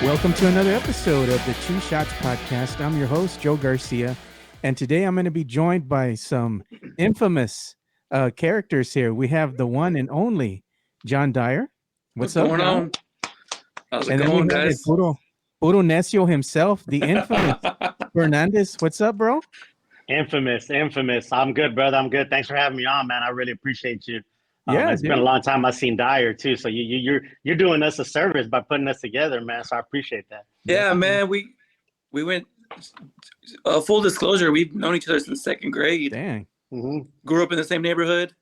Welcome to another episode of the Two Shots Podcast. I'm your host, Joe Garcia, and today I'm going to be joined by some infamous characters here. We have the one and only John Dyer. What's up, going John? on? How's it And then going, we have guys? Puro Necio himself, the infamous Spurnandez. What's up, bro? Infamous. I'm good, brother. I'm good. Thanks for having me on, man. I really apprecient you. Yeah, it's been a long time I've seen Dyer too. So you're doing us a service by putting us together, man. So I appreciate that. Yeah, man. We went. Full disclosure, we've known each other since second grade. Dang. Mm-hmm. Grew up in the same neighborhood.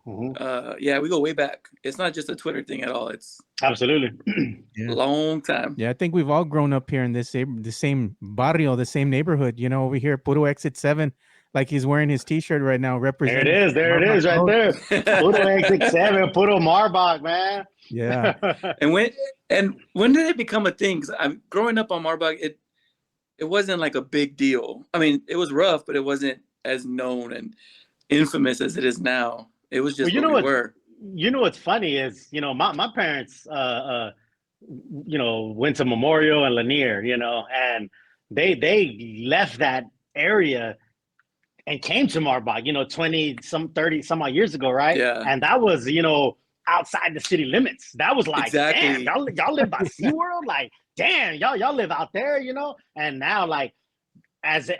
Mm-hmm. Yeah, we go way back. It's not just a Twitter thing at all. It's Absolutely. Yeah. long time. Yeah, I think we've all grown up here in the same barrio, the same neighborhood. You know, over here, Puro Exit 7, like he's wearing his T-shirt right now. Representing. There it is, right there. Puro Exit 7, Puro Marbach, man. Yeah. And when did it become a thing? 'Cause I'm growing up on Marbach. It wasn't like a big deal. I mean, it was rough, but it wasn't as known and infamous as it is now. It was just what we were. You know what's funny is, my parents went to Memorial and Lanier, and they left that area and came to Marbach, 30 some odd years ago, right? Yeah. And that was, outside the city limits. That was like, Exactly. damn, y'all live by SeaWorld? Like, damn, y'all live out there, And now, like, as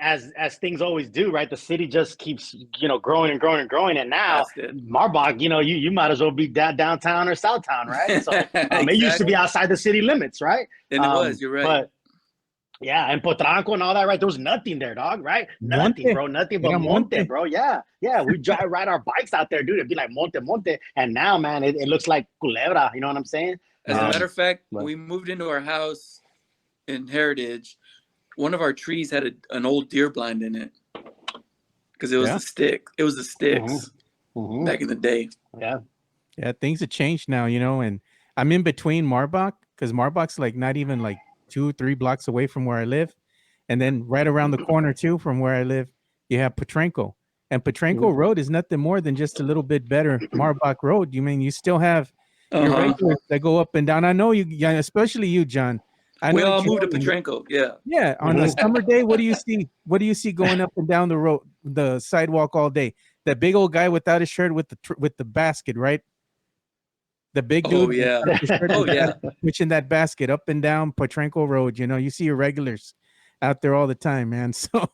things always do, right? The city just keeps, growing and growing and growing. And now Marbach, you might as well be downtown or Southtown, right? So Exactly. it used to be outside the city limits, right? And it was, you're right. But yeah, and Potranco and all that, right? There was nothing there, dog, right? Nothing, bro. Nothing but monte, bro. Yeah. We ride our bikes out there, dude. It'd be like monte. And now, man, it looks like Culebra. You know what I'm saying? As a matter of fact, when we moved into our house in Heritage, one of our trees had a an old deer blind in it because it was the stick. It was the sticks back in the day. Yeah. Yeah, things have changed now, and I'm in between Marbach because Marbach's like not even like 2-3 blocks away from where I live. And then right around the corner too from where I live, you have Potranco. And Potranco Road is nothing more than just a little bit better Marbach Road. You still have your regulars that go up and down. I know you, especially you, John. We all moved to Potranco. Yeah. Yeah. On a summer day, what do you see? What do you see going up and down the road, the sidewalk all day? That big old guy without his shirt with the basket, right? The big dude. Oh yeah. Oh yeah. Pushing that basket up and down Potranco Road. You see your regulars out there all the time, man. So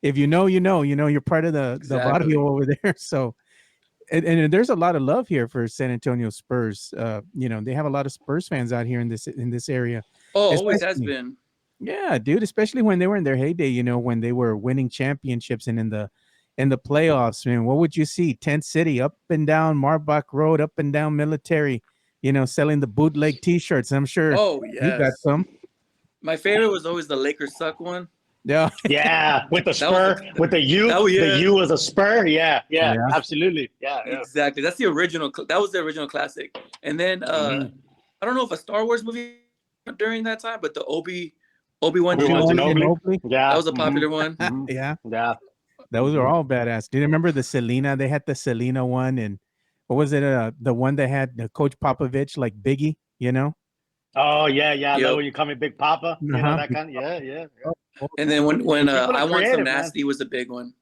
if you're part of the barrio over there. So and there's a lot of love here for San Antonio Spurs. They have a lot of Spurs fans out here in this area. Oh, always has been. Yeah, dude, especially when they were in their heyday, when they were winning championships and in the playoffs, man. What would you see? Tent City, up and down Marbach Road, up and down Military, selling the bootleg T-shirts. I'm sure you got some. My favorite was always the Lakers suck one. Yeah. Yeah, with the spur, with the U. The U was a spur. Yeah, absolutely. Yeah. Exactly. That's the original. That was the original classic. And then I don't know if a Star Wars movie during that time, but the Obi-Wan Kenobi. Yeah, that was a popular one. Yeah. Those are all badass. Do you remember the Selena? They had the Selena one, and what was it? The one that had Coach Popovich, like Biggie, Oh yeah. Yep. When you call me Big Papa, that kind of, yeah. And then when I Want Some Nasty was a big one.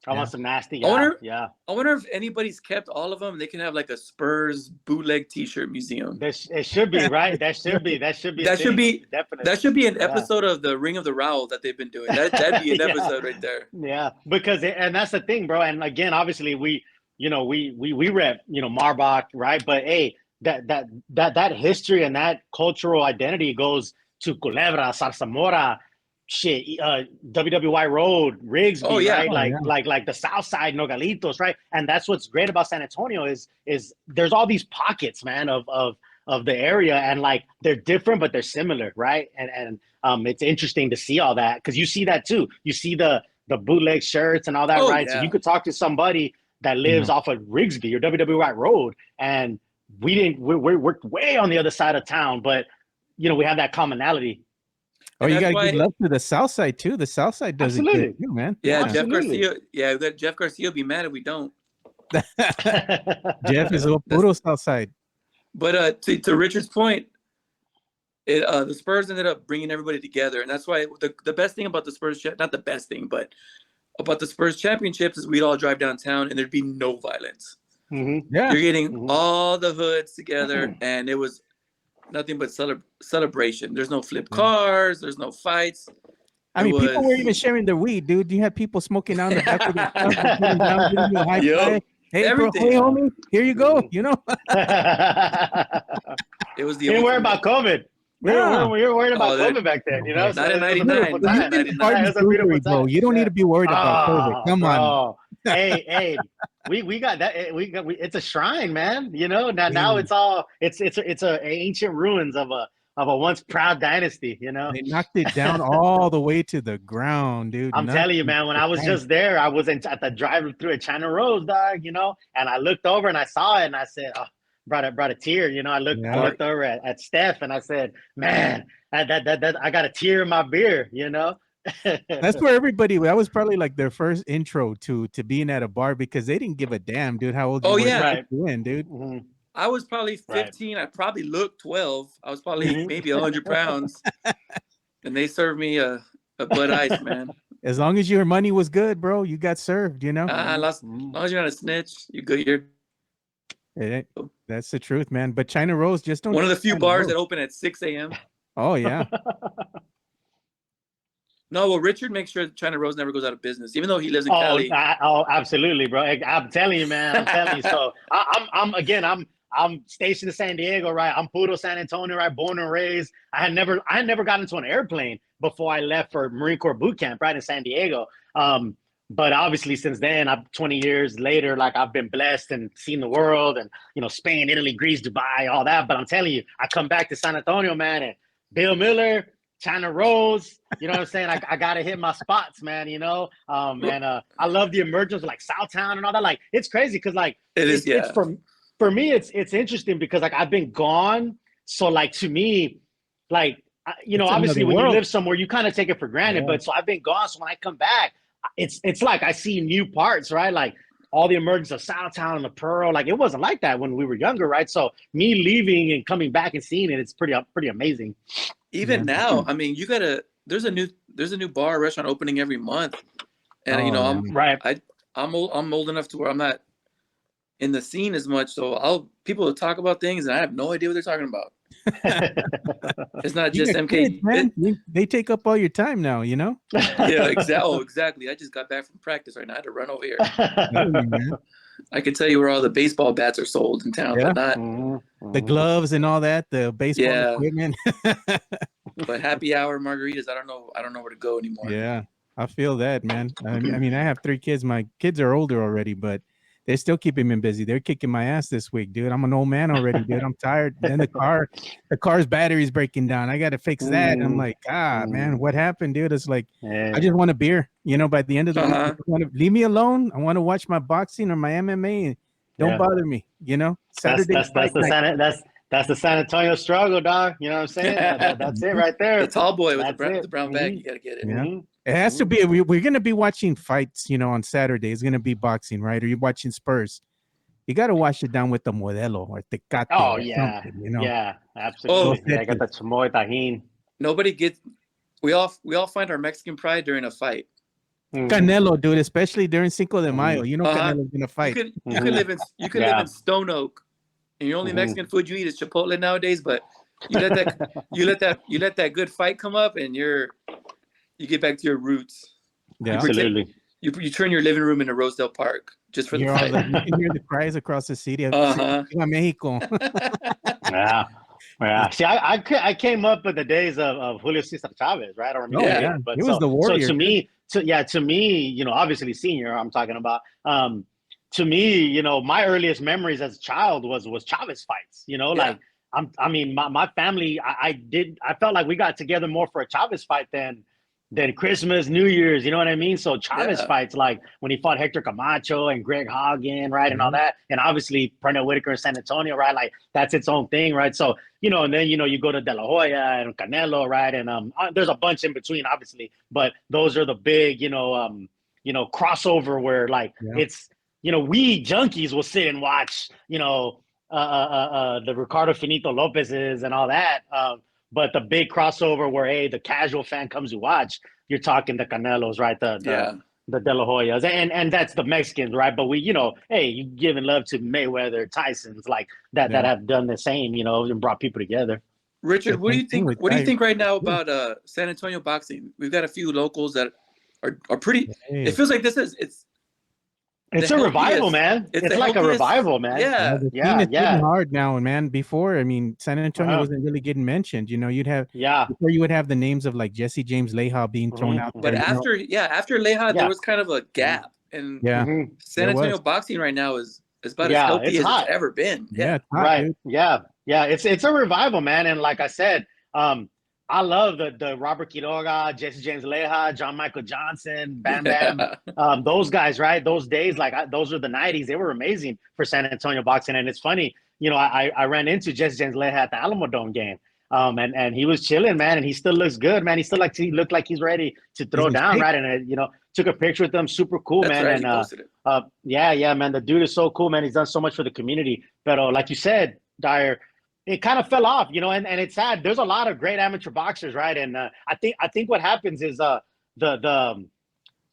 I Want Some Nasty. I wonder if anybody's kept all of them. They can have like a Spurs bootleg T-shirt museum. It should be, right. That should be definitely. That should be an episode of the Ring of the Rowell that they've been doing. That'd be an episode right there. Yeah, because and that's the thing, bro. And again, obviously we rep Marbach, right? But hey, that history and that cultural identity goes to Culebra, Zarzamora, WWY Road, Rigsby, right? Like the South Side, Nogalitos, right? And that's what's great about San Antonio is there's all these pockets, man, of the area, and like they're different but they're similar, right? And it's interesting to see all that because you see that too. You see the bootleg shirts and all that, right? Yeah. So you could talk to somebody that lives off of Rigsby or WWY Road, and we're way on the other side of town, but we have that commonality. Oh, you got to give love to the South Side too. The South Side does it good too, man. Yeah, Jeff Garcia. Yeah, Jeff Garcia will be mad if we don't. Jeff is a puro South Side. But to Richard's point, The Spurs ended up bringing everybody together, and that's why the best thing about the Spurs, not the best thing, but about the Spurs championships is we'd all drive downtown and there'd be no violence. Mm-hmm. Yeah. You're getting all the hoods together, and it was nothing but celebration. There's no flip cars. There's no fights. I mean, people were even sharing their weed, dude. You had people smoking out in the back of the truck, putting down, giving you a high five. Hey, everything. Bro, hey, homie, here you go. You know, it was the. You didn't worry about COVID. We were worried about COVID back then, you know. Not in '99. Bro, you don't need to be worried about COVID. Come on. Hey, we got that. It's a shrine, man. You know. Now it's all it's ancient ruins of a once proud dynasty. You know. They knocked it down all the way to the ground, dude. I'm telling you, man. When I was just there, I was at the drive-through at China Rose, dog. You know, and I looked over and I saw it, and I said, "Oh." Brought a tear, you know. I looked over at Steph and I said, "Man, that I got a tear in my beer," you know. That's where everybody. That was probably like their first intro to being at a bar because they didn't give a damn, dude. How old you were in, dude? Mm-hmm. I was probably 15. I probably looked 12. I was probably maybe 100 pounds, and they served me a Bud Ice, man. As long as your money was good, bro, you got served. You know. As long as you're not a snitch, you good. That's the truth, man. But China Rose just don't. One of the few bars that open at 6 a.m. Oh yeah. No, well, Richard makes sure that China Rose never goes out of business, even though he lives in Cali. Absolutely, bro. I'm telling you, man. I'm telling you. So I'm stationed in San Diego, right? I'm Puro San Antonio, right? Born and raised. I had never gotten into an airplane before I left for Marine Corps boot camp, right in San Diego. But obviously, since then, 20 years later, like I've been blessed and seen the world, and you know, Spain, Italy, Greece, Dubai, all that. But I'm telling you, I come back to San Antonio, man, and Bill Miller, China Rose, you know what I'm saying? I gotta hit my spots, man. You know, and I love the emergence of like Southtown and all that. Like it's crazy because like it's for me, it's interesting because like I've been gone, so like to me, like you know, obviously when you live somewhere, you kind of take it for granted. But so I've been gone, so when I come back, it's like I see new parts, right? Like all the emergence of Southtown and the Pearl, like it wasn't like that when we were younger, right? So me leaving and coming back and seeing it, it's pretty amazing. Even now, I mean, there's a new bar or restaurant opening every month, and you know, I'm old enough to where I'm not in the scene as much, so people will talk about things and I have no idea what they're talking about. It's not just MK. Kids, man. They take up all your time now, you know? Yeah, exactly. I just got back from practice right now. I had to run over here. I can tell you where all the baseball bats are sold in town, but not the gloves and all that, the baseball equipment. But happy hour margaritas, I don't know where to go anymore. Yeah, I feel that, man. I mean, I have 3 kids. My kids are older already, but they're still keeping me busy. They're kicking my ass this week, dude. I'm an old man already, dude. I'm tired. Then the car's battery's breaking down. I got to fix that. And I'm like, man, what happened, dude? It's like, I just want a beer, you know, by the end of the week. Leave me alone. I want to watch my boxing or my MMA. And don't bother me, you know? Saturday. That's the San Antonio struggle, dog. You know what I'm saying? That's it right there. The tall boy with the brown bag. You got to get it. Yeah. It has to be. We're going to be watching fights, you know, on Saturday. It's going to be boxing, right? Or you're watching Spurs. You got to wash it down with the Modelo or Tecate. Oh, yeah. You know? Yeah, absolutely. I got the chamoy tajin. We all find our Mexican pride during a fight. Canelo, dude, especially during Cinco de Mayo. You know Canelo's going to fight. You could live in Stone Oak, and your only Mexican food you eat is Chipotle nowadays, but you let that good fight come up and you get back to your roots. Yeah, absolutely. You turn your living room into Rosedale Park just for the fight. You can hear the cries across the city. Mexico. Yeah. See, I came up with the days of Julio Cesar Chavez, right? I don't remember. But he was the warrior. So to me, you know, obviously senior, I'm talking about. To me, you know, my earliest memories as a child was Chavez fights. You know, like my family, I felt like we got together more for a Chavez fight than Christmas, New Year's, you know what I mean? So Chavez fights, like when he fought Hector Camacho and Greg Hagen, right, and all that, and obviously Pernell Whitaker in San Antonio, right, like that's its own thing, right? So, you know, and then, you know, you go to De La Hoya and Canelo, right, and there's a bunch in between, obviously, but those are the big, crossover where, like, it's, you know, we junkies will sit and watch, you know, the Ricardo Finito Lopez's and all that, But the big crossover where, hey, the casual fan comes to watch, you're talking the Canelos, right? The De La Hoyas, and that's the Mexicans, right? But we, hey, you giving love to Mayweather, Tyson's, like that have done the same, and brought people together. Richard, what do you think? What do you think right now about San Antonio boxing? We've got a few locals that are pretty. It feels like it's a revival, man. It's like a revival, man. Yeah, it's getting hard now, man. Before, I mean, San Antonio wasn't really getting mentioned. You'd have before you would have the names of like Jesse James Leija being thrown out there. But after Leija, there was kind of a gap, and San Antonio boxing right now is about as healthy as it's ever been. Yeah, it's hot, right. Dude. Yeah. It's a revival, man. And like I said, I love the Robert Quiroga, Jesse James Leija, John Michael Johnson, Bam Bam, those guys, right? Those days, those were the 90s. They were amazing for San Antonio boxing. And it's funny, I ran into Jesse James Leija at the Alamo Dome game. And he was chilling, man, and he still looks good, man. He looked like he's ready to throw down, right? And took a picture with him, super cool, man. Right, and man, the dude is so cool, man. He's done so much for the community. But like you said, Dyer, it kind of fell off, and it's sad. There's a lot of great amateur boxers, right? And I think what happens is the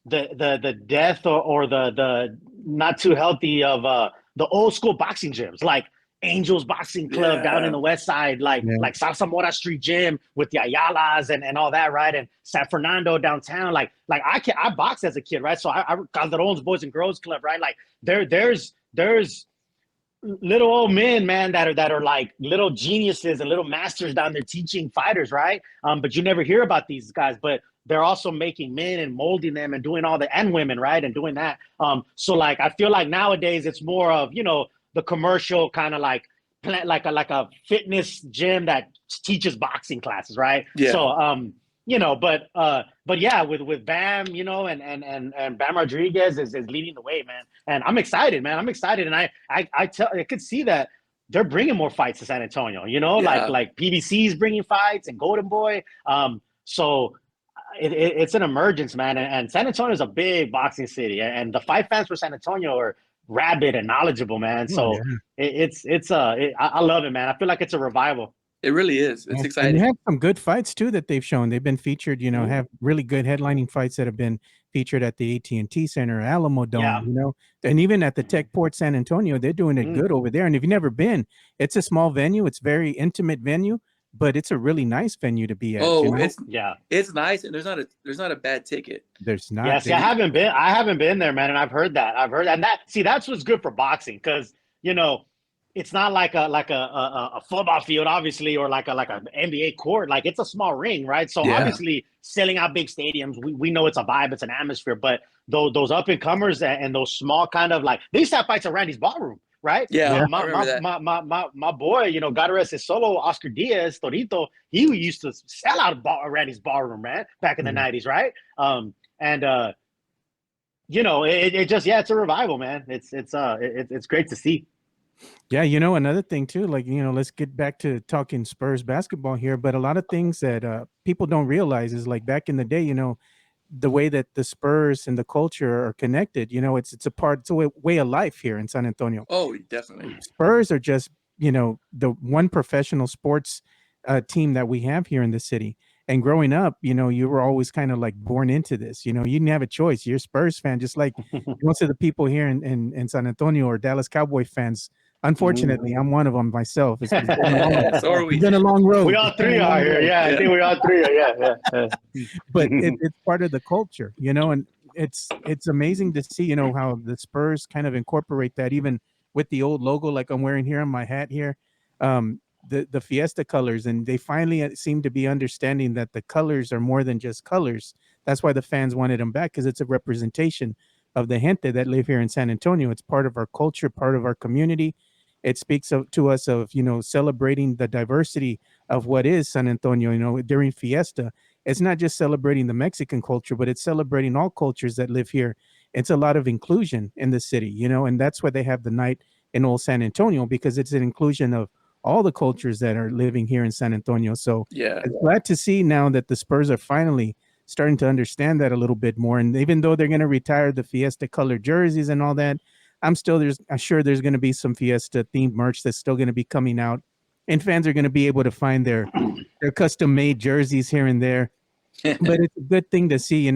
death or the not too healthy of the old school boxing gyms, like Angels Boxing Club down in the West Side, like Salsamora Street Gym with the Ayalas and all that, right? And San Fernando downtown, like I boxed as a kid, right? So I Calderon's Boys and Girls Club, right? Like there's little old men, man, that are like little geniuses and little masters down there teaching fighters, right? But you never hear about these guys, but they're also making men and molding them and doing all and women, right? And doing that. So like, I feel like nowadays it's more of, the commercial kind of like a fitness gym that teaches boxing classes, right? Yeah. So, but yeah, with Bam, and Bam Rodriguez is leading the way, man. And I'm excited, man. I'm excited. And I could see that they're bringing more fights to San Antonio, like PBC is bringing fights and Golden Boy. So it's an emergence, man. And San Antonio is a big boxing city, and the fight fans for San Antonio are rabid and knowledgeable, man. So I love it, man. I feel like it's a revival. It really is. It's exciting. And they have some good fights too that they've shown. They've been featured, have really good headlining fights that have been featured at the AT&T Center, Alamo Dome, and even at the Techport San Antonio, they're doing it good over there. And if you've never been, it's a small venue. It's very intimate venue, but it's a really nice venue to be at. Oh, it's nice, and there's not a bad ticket. There's not. Yeah, see, I haven't been there, man, and I've heard that, and that's what's good for boxing, because it's not like a football field, obviously, or like an NBA court. Like, it's a small ring, right? So obviously, selling out big stadiums, we know it's a vibe, it's an atmosphere. But those up and comers and those small kind of like, they used to have fights at Randy's Ballroom, right? Yeah, my boy, God rest his solo, Oscar Diaz, Torito, he used to sell out Randy's Ballroom, man, back in the 90s, right? It's a revival, man. It's great to see. Yeah, another thing too, like, let's get back to talking Spurs basketball here, but a lot of things that people don't realize is, like, back in the day, the way that the Spurs and the culture are connected, it's a way of life here in San Antonio. Oh, definitely. Spurs are just, the one professional sports team that we have here in the city. And growing up, you were always kind of like born into this. You didn't have a choice. You're a Spurs fan, just like most of the people here in San Antonio or Dallas Cowboy fans. Unfortunately, I'm one of them myself. It's been a long road. We all three are here. Yeah, I think we all three are. Yeah. But it's part of the culture, and it's amazing to see, how the Spurs kind of incorporate that, even with the old logo, like I'm wearing here on my hat here. The Fiesta colors, and they finally seem to be understanding that the colors are more than just colors. That's why the fans wanted them back, because it's a representation of the gente that live here in San Antonio. It's part of our culture, part of our community. It speaks to us of, celebrating the diversity of what is San Antonio. During Fiesta, it's not just celebrating the Mexican culture, but it's celebrating all cultures that live here. It's a lot of inclusion in the city, and that's why they have the night in Old San Antonio, because it's an inclusion of all the cultures that are living here in San Antonio. So I'm glad to see now that the Spurs are finally starting to understand that a little bit more. And even though they're going to retire the Fiesta colored jerseys and all that, I'm sure there's going to be some Fiesta themed merch that's still going to be coming out and fans are going to be able to find their custom made jerseys here and there. But it's a good thing to see,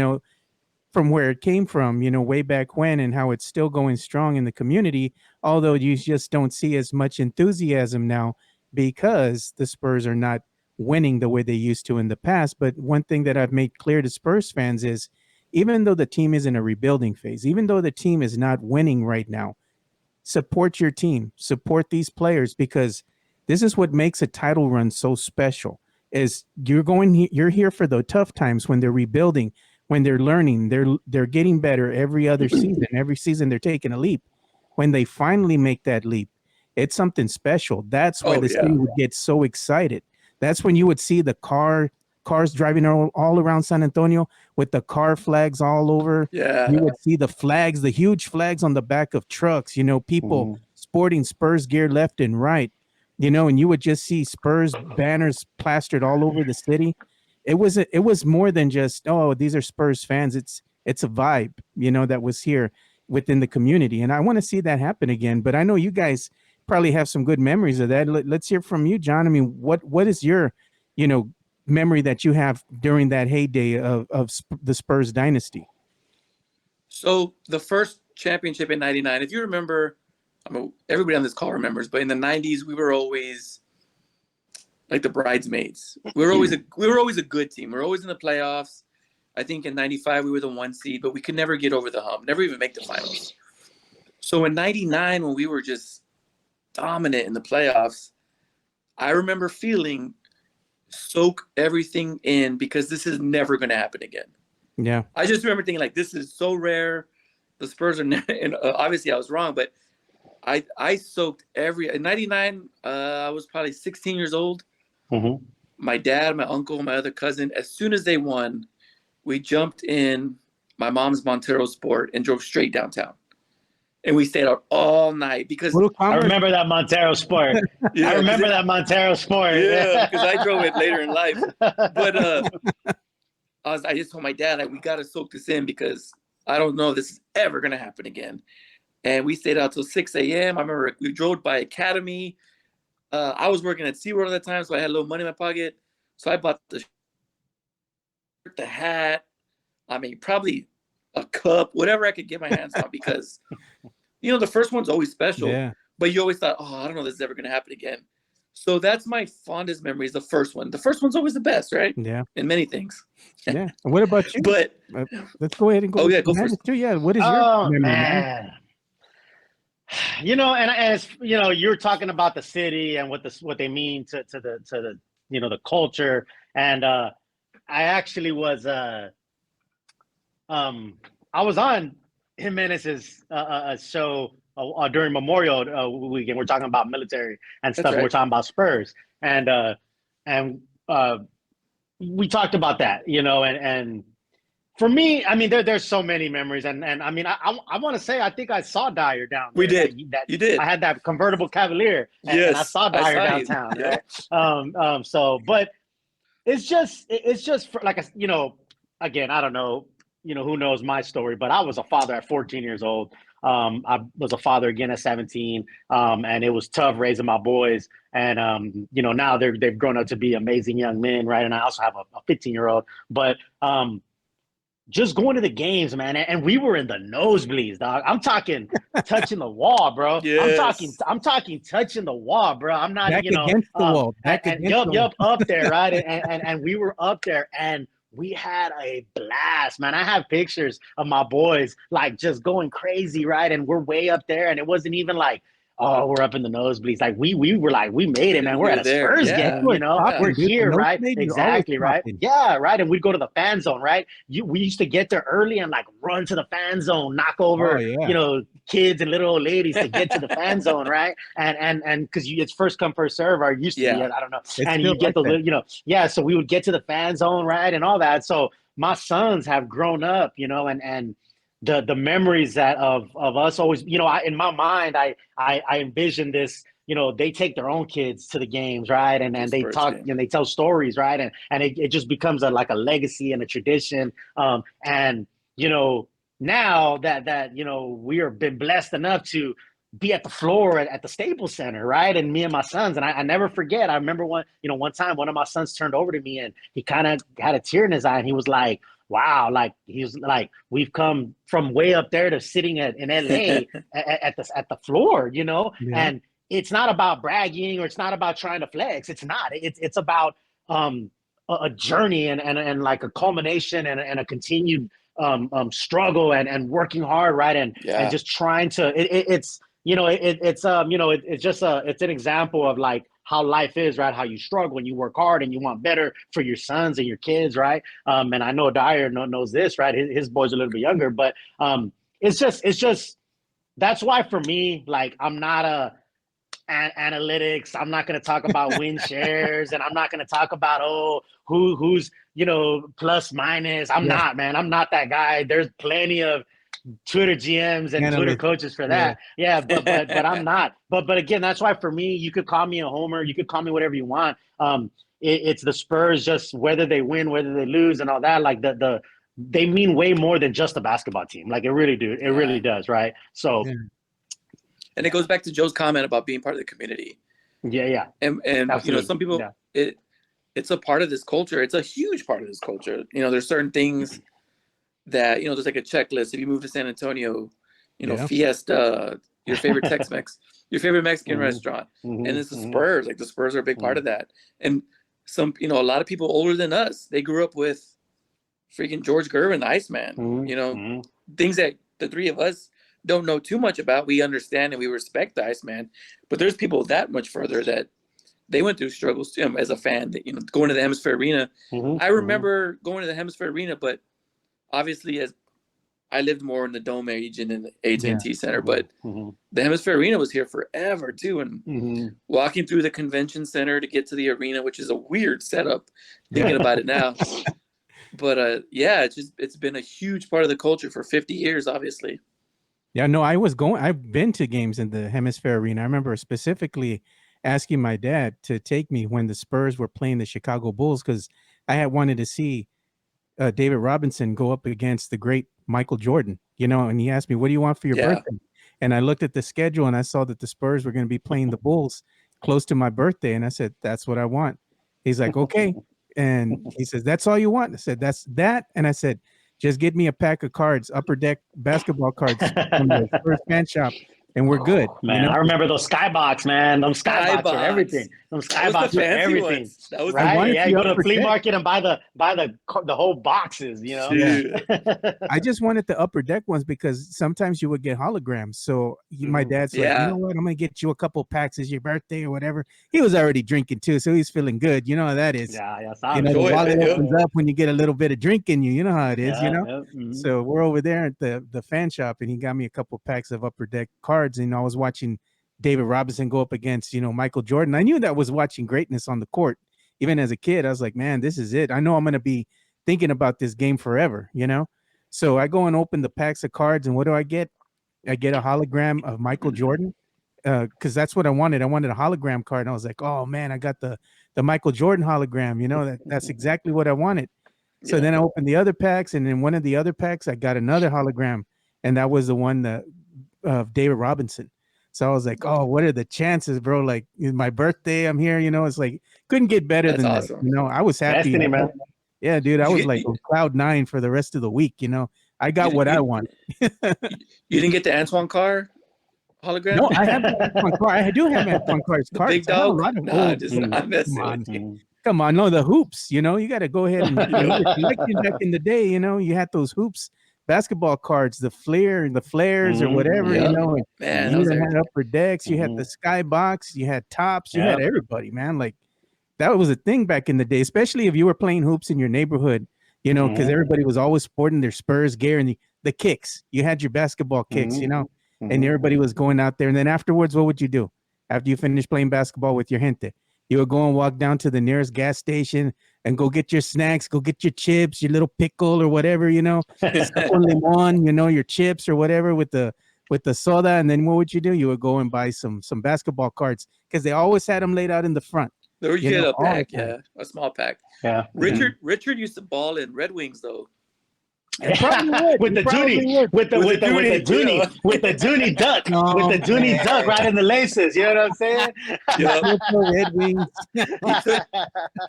from where it came from, way back when, and how it's still going strong in the community, although you just don't see as much enthusiasm now because the Spurs are not winning the way they used to in the past. But one thing that I've made clear to Spurs fans is, even though the team is in a rebuilding phase, even though the team is not winning right now, support your team, support these players, because this is what makes a title run so special. Is you're here for the tough times when they're rebuilding, when they're learning, they're getting better every other season. Every season they're taking a leap. When they finally make that leap, it's something special. That's why the city would get so excited. That's when you would see the cars driving all around San Antonio with the car flags all over. Yeah. You would see the flags, the huge flags on the back of trucks, people sporting Spurs gear left and right, and you would just see Spurs banners plastered all over the city. It was more than just, oh, these are Spurs fans. It's a vibe, that was here within the community. And I want to see that happen again. But I know you guys probably have some good memories of that. Let's hear from you, John. I mean, what is your, memory that you have during that heyday of the Spurs dynasty? So the first championship in '99, if you remember, I mean, everybody on this call remembers, but in the '90s, we were always like the bridesmaids. We were always a good team. We were always in the playoffs. I think in '95 we were the 1 seed, but we could never get over the hump, never even make the finals. So in '99, when we were just dominant in the playoffs, I remember feeling, soak everything in, because this is never going to happen again. Yeah. I just remember thinking, like, this is so rare. The Spurs are never, and obviously I was wrong, but I soaked in '99, I was probably 16 years old. Mm-hmm. My dad, my uncle, my other cousin, as soon as they won, we jumped in my mom's Montero Sport and drove straight downtown. And we stayed out all night because I remember that Montero Sport. Yeah, I remember that Montero Sport. Yeah, because I drove it later in life. But I just told my dad, like, we got to soak this in because I don't know if this is ever going to happen again. And we stayed out till 6 a.m. I remember we drove by Academy. I was working at SeaWorld at the time, so I had a little money in my pocket. So I bought the hat, probably a cup, whatever I could get my hands on, because the first one's always special. Yeah. But you always thought, oh, I don't know if this is ever going to happen again. So that's my fondest memory, is the first one. The first one's always the best, right? Yeah. In many things. Yeah. And what about you? But let's go ahead and go. Oh yeah, go first. Too. Yeah. What is your memory, man? And as you're talking about the city and what they mean to the the culture. And I actually was I was on Jimenez's show during Memorial weekend. We're talking about military and stuff. Right. We're talking about Spurs, and we talked about that, and for me, there's so many memories, and I want to say, I think I saw Dyer down there. We did. You did. I had that convertible Cavalier, and I saw Dyer downtown. Yeah. Right? So, but it's just for, like, again, I don't know, who knows my story, but I was a father at 14 years old. I was a father again at 17, and it was tough raising my boys. And now they've grown up to be amazing young men, right? And I also have a 15-year-old, but just going to the games, man, and we were in the nosebleeds, dog. I'm talking touching the wall, bro. Yes. I'm talking touching the wall, bro. I'm not, Back against the wall. Yup, up there, right? And we were up there, and we had a blast, man. I have pictures of my boys like just going crazy, right? And we're way up there, and it wasn't even like, oh, we're up in the nosebleeds. Like we were like, we made it, man. We're at a Spurs game, We're here, right? Exactly, right? Yeah, right. And we'd go to the fan zone, right? We used to get there early and like run to the fan zone, knock over, kids and little old ladies to get to the fan zone, right? And because it's first come, first serve, or used to be, I don't know. And you get so we would get to the fan zone, right? And all that. So my sons have grown up, and the memories that of us always, in my mind, I envision this, they take their own kids to the games, right? And they talk and they tell stories, right? And it just becomes like a legacy and a tradition. And now that we are been blessed enough to be at the floor at the Staples Center, right? And me and my sons, and I never forget. I remember one time one of my sons turned over to me and he kind of had a tear in his eye, and he was like, "Wow!" Like he was like, "We've come from way up there to sitting in LA at the floor," you know. Yeah. And it's not about bragging or it's not about trying to flex. It's not. It's about a journey and like a culmination and a continued struggle and working hard, right? And just trying to. It's it's an example of like how life is, right? How you struggle and you work hard and you want better for your sons and your kids, right? And I know Dyer knows this, right? His boy's a little bit younger, but it's just that's why for me, like I'm not analytics. I'm not going to talk about win shares, and I'm not going to talk about who's plus minus. I'm not, man. I'm not that guy. There's plenty of Twitter GMs and Twitter coaches for that. Yeah, but I'm not. But again, that's why for me, you could call me a homer, you could call me whatever you want. It's the Spurs, just whether they win, whether they lose, and all that. Like they mean way more than just a basketball team. Like it really do. It really does, right? So. Yeah. And it goes back to Joe's comment about being part of the community. Yeah. And some people, it's a part of this culture. It's a huge part of this culture. There's certain things that, there's like a checklist. If you move to San Antonio, Fiesta, your favorite Tex-Mex, your favorite Mexican restaurant. And it's the Spurs. Like the Spurs are a big part of that. And a lot of people older than us, they grew up with freaking George Gervin, the Iceman. Things that the three of us don't know too much about. We understand and we respect the Iceman, but there's people that much further that they went through struggles too. As a fan, that going to the Hemisphere Arena, I remember going to the Hemisphere Arena, but obviously as I lived more in the Dome region in the AT&T Center, but the Hemisphere Arena was here forever too. And walking through the convention center to get to the arena, which is a weird setup thinking about it now. But it's been a huge part of the culture for 50 years, obviously. Yeah, no, I've been to games in the Hemisphere Arena. I remember specifically asking my dad to take me when the Spurs were playing the Chicago Bulls, because I had wanted to see David Robinson go up against the great Michael Jordan, and he asked me, "What do you want for your birthday?" And I looked at the schedule and I saw that the Spurs were going to be playing the Bulls close to my birthday. And I said, "That's what I want." He's like, "Okay." And he says, "That's all you want?" I said, "That's that." And I said, "Just get me a pack of cards, Upper Deck basketball cards from the Spurs fan shop, and we're good." Man, I remember those skybox, man. Those skybox for everything. Those skybox for everything. That was right. Yeah, you go to the flea market and buy the whole boxes. Yeah. I just wanted the Upper Deck ones because sometimes you would get holograms. So my dad's like, "You know what? I'm gonna get you a couple packs as your birthday or whatever." He was already drinking too, so he's feeling good. You know how that is. Yeah. The wallet opens up when you get a little bit of drink in you. You know how it is. So we're over there at the fan shop, and he got me a couple packs of Upper Deck cards, and I was watching David Robinson go up against Michael Jordan. I knew that was watching greatness on the court. Even as a kid, I was like, man, this is it. I know I'm going to be thinking about this game forever, So I go and open the packs of cards, and what do I get? I get a hologram of Michael Jordan, because that's what I wanted. I wanted a hologram card, and I was like, oh man, I got the Michael Jordan hologram. That's exactly what I wanted. So then I opened the other packs, and in one of the other packs, I got another hologram, and that was the one of David Robinson. So I was like, oh, what are the chances, bro? Like, it's my birthday, I'm here, it's like, couldn't get better than awesome. that. I was happy. Destiny, man. Yeah, dude, I was like on cloud 9 for the rest of the week, I got what I want. You didn't get the Antoine Carr hologram? No, I have Antoine Carr. I do have Antoine Carr's cards. Big dog? Come on, no, the hoops, you got to go ahead and back in the day, you had those hoops. Basketball cards, the flares or whatever, Man, you had Upper Decks, you had the skybox, you had tops, you had everybody, man. Like that was a thing back in the day, especially if you were playing hoops in your neighborhood, because everybody was always sporting their Spurs gear and the kicks. You had your basketball kicks, and everybody was going out there. And then afterwards, what would you do after you finished playing basketball with your gente? You would go and walk down to the nearest gas station and go get your snacks, go get your chips, your little pickle or whatever, limon, your chips or whatever with the soda. And then what would you do? You would go and buy some basketball cards because they always had them laid out in the front. There you get a pack, a small pack. Yeah. Richard used to ball in Red Wings though. with the Dooney, with the Dooney duck, with the Dooney duck right in the laces. You know what I'm saying? Red Wings.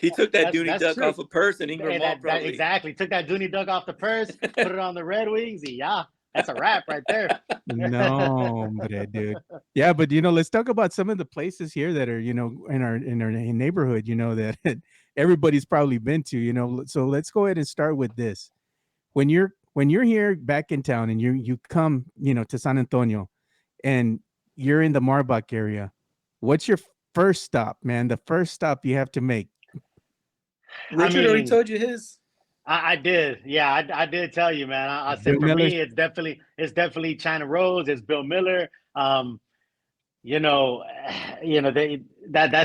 he took that Dooney duck off a purse in Ingram Mall, probably. Exactly. Took that Dooney duck off the purse, put it on the Red Wings. Yeah, that's a wrap right there. No, dude. Yeah, but let's talk about some of the places here that are, in our neighborhood, that everybody's probably been to, So let's go ahead and start with this. When you're here back in town and you come, to San Antonio and you're in the Marbach area, what's your first stop, man? The first stop you have to make. Richard already told you his. I did. Yeah, I did tell you, man. I said for me, it's definitely China Rose. It's Bill Miller. That's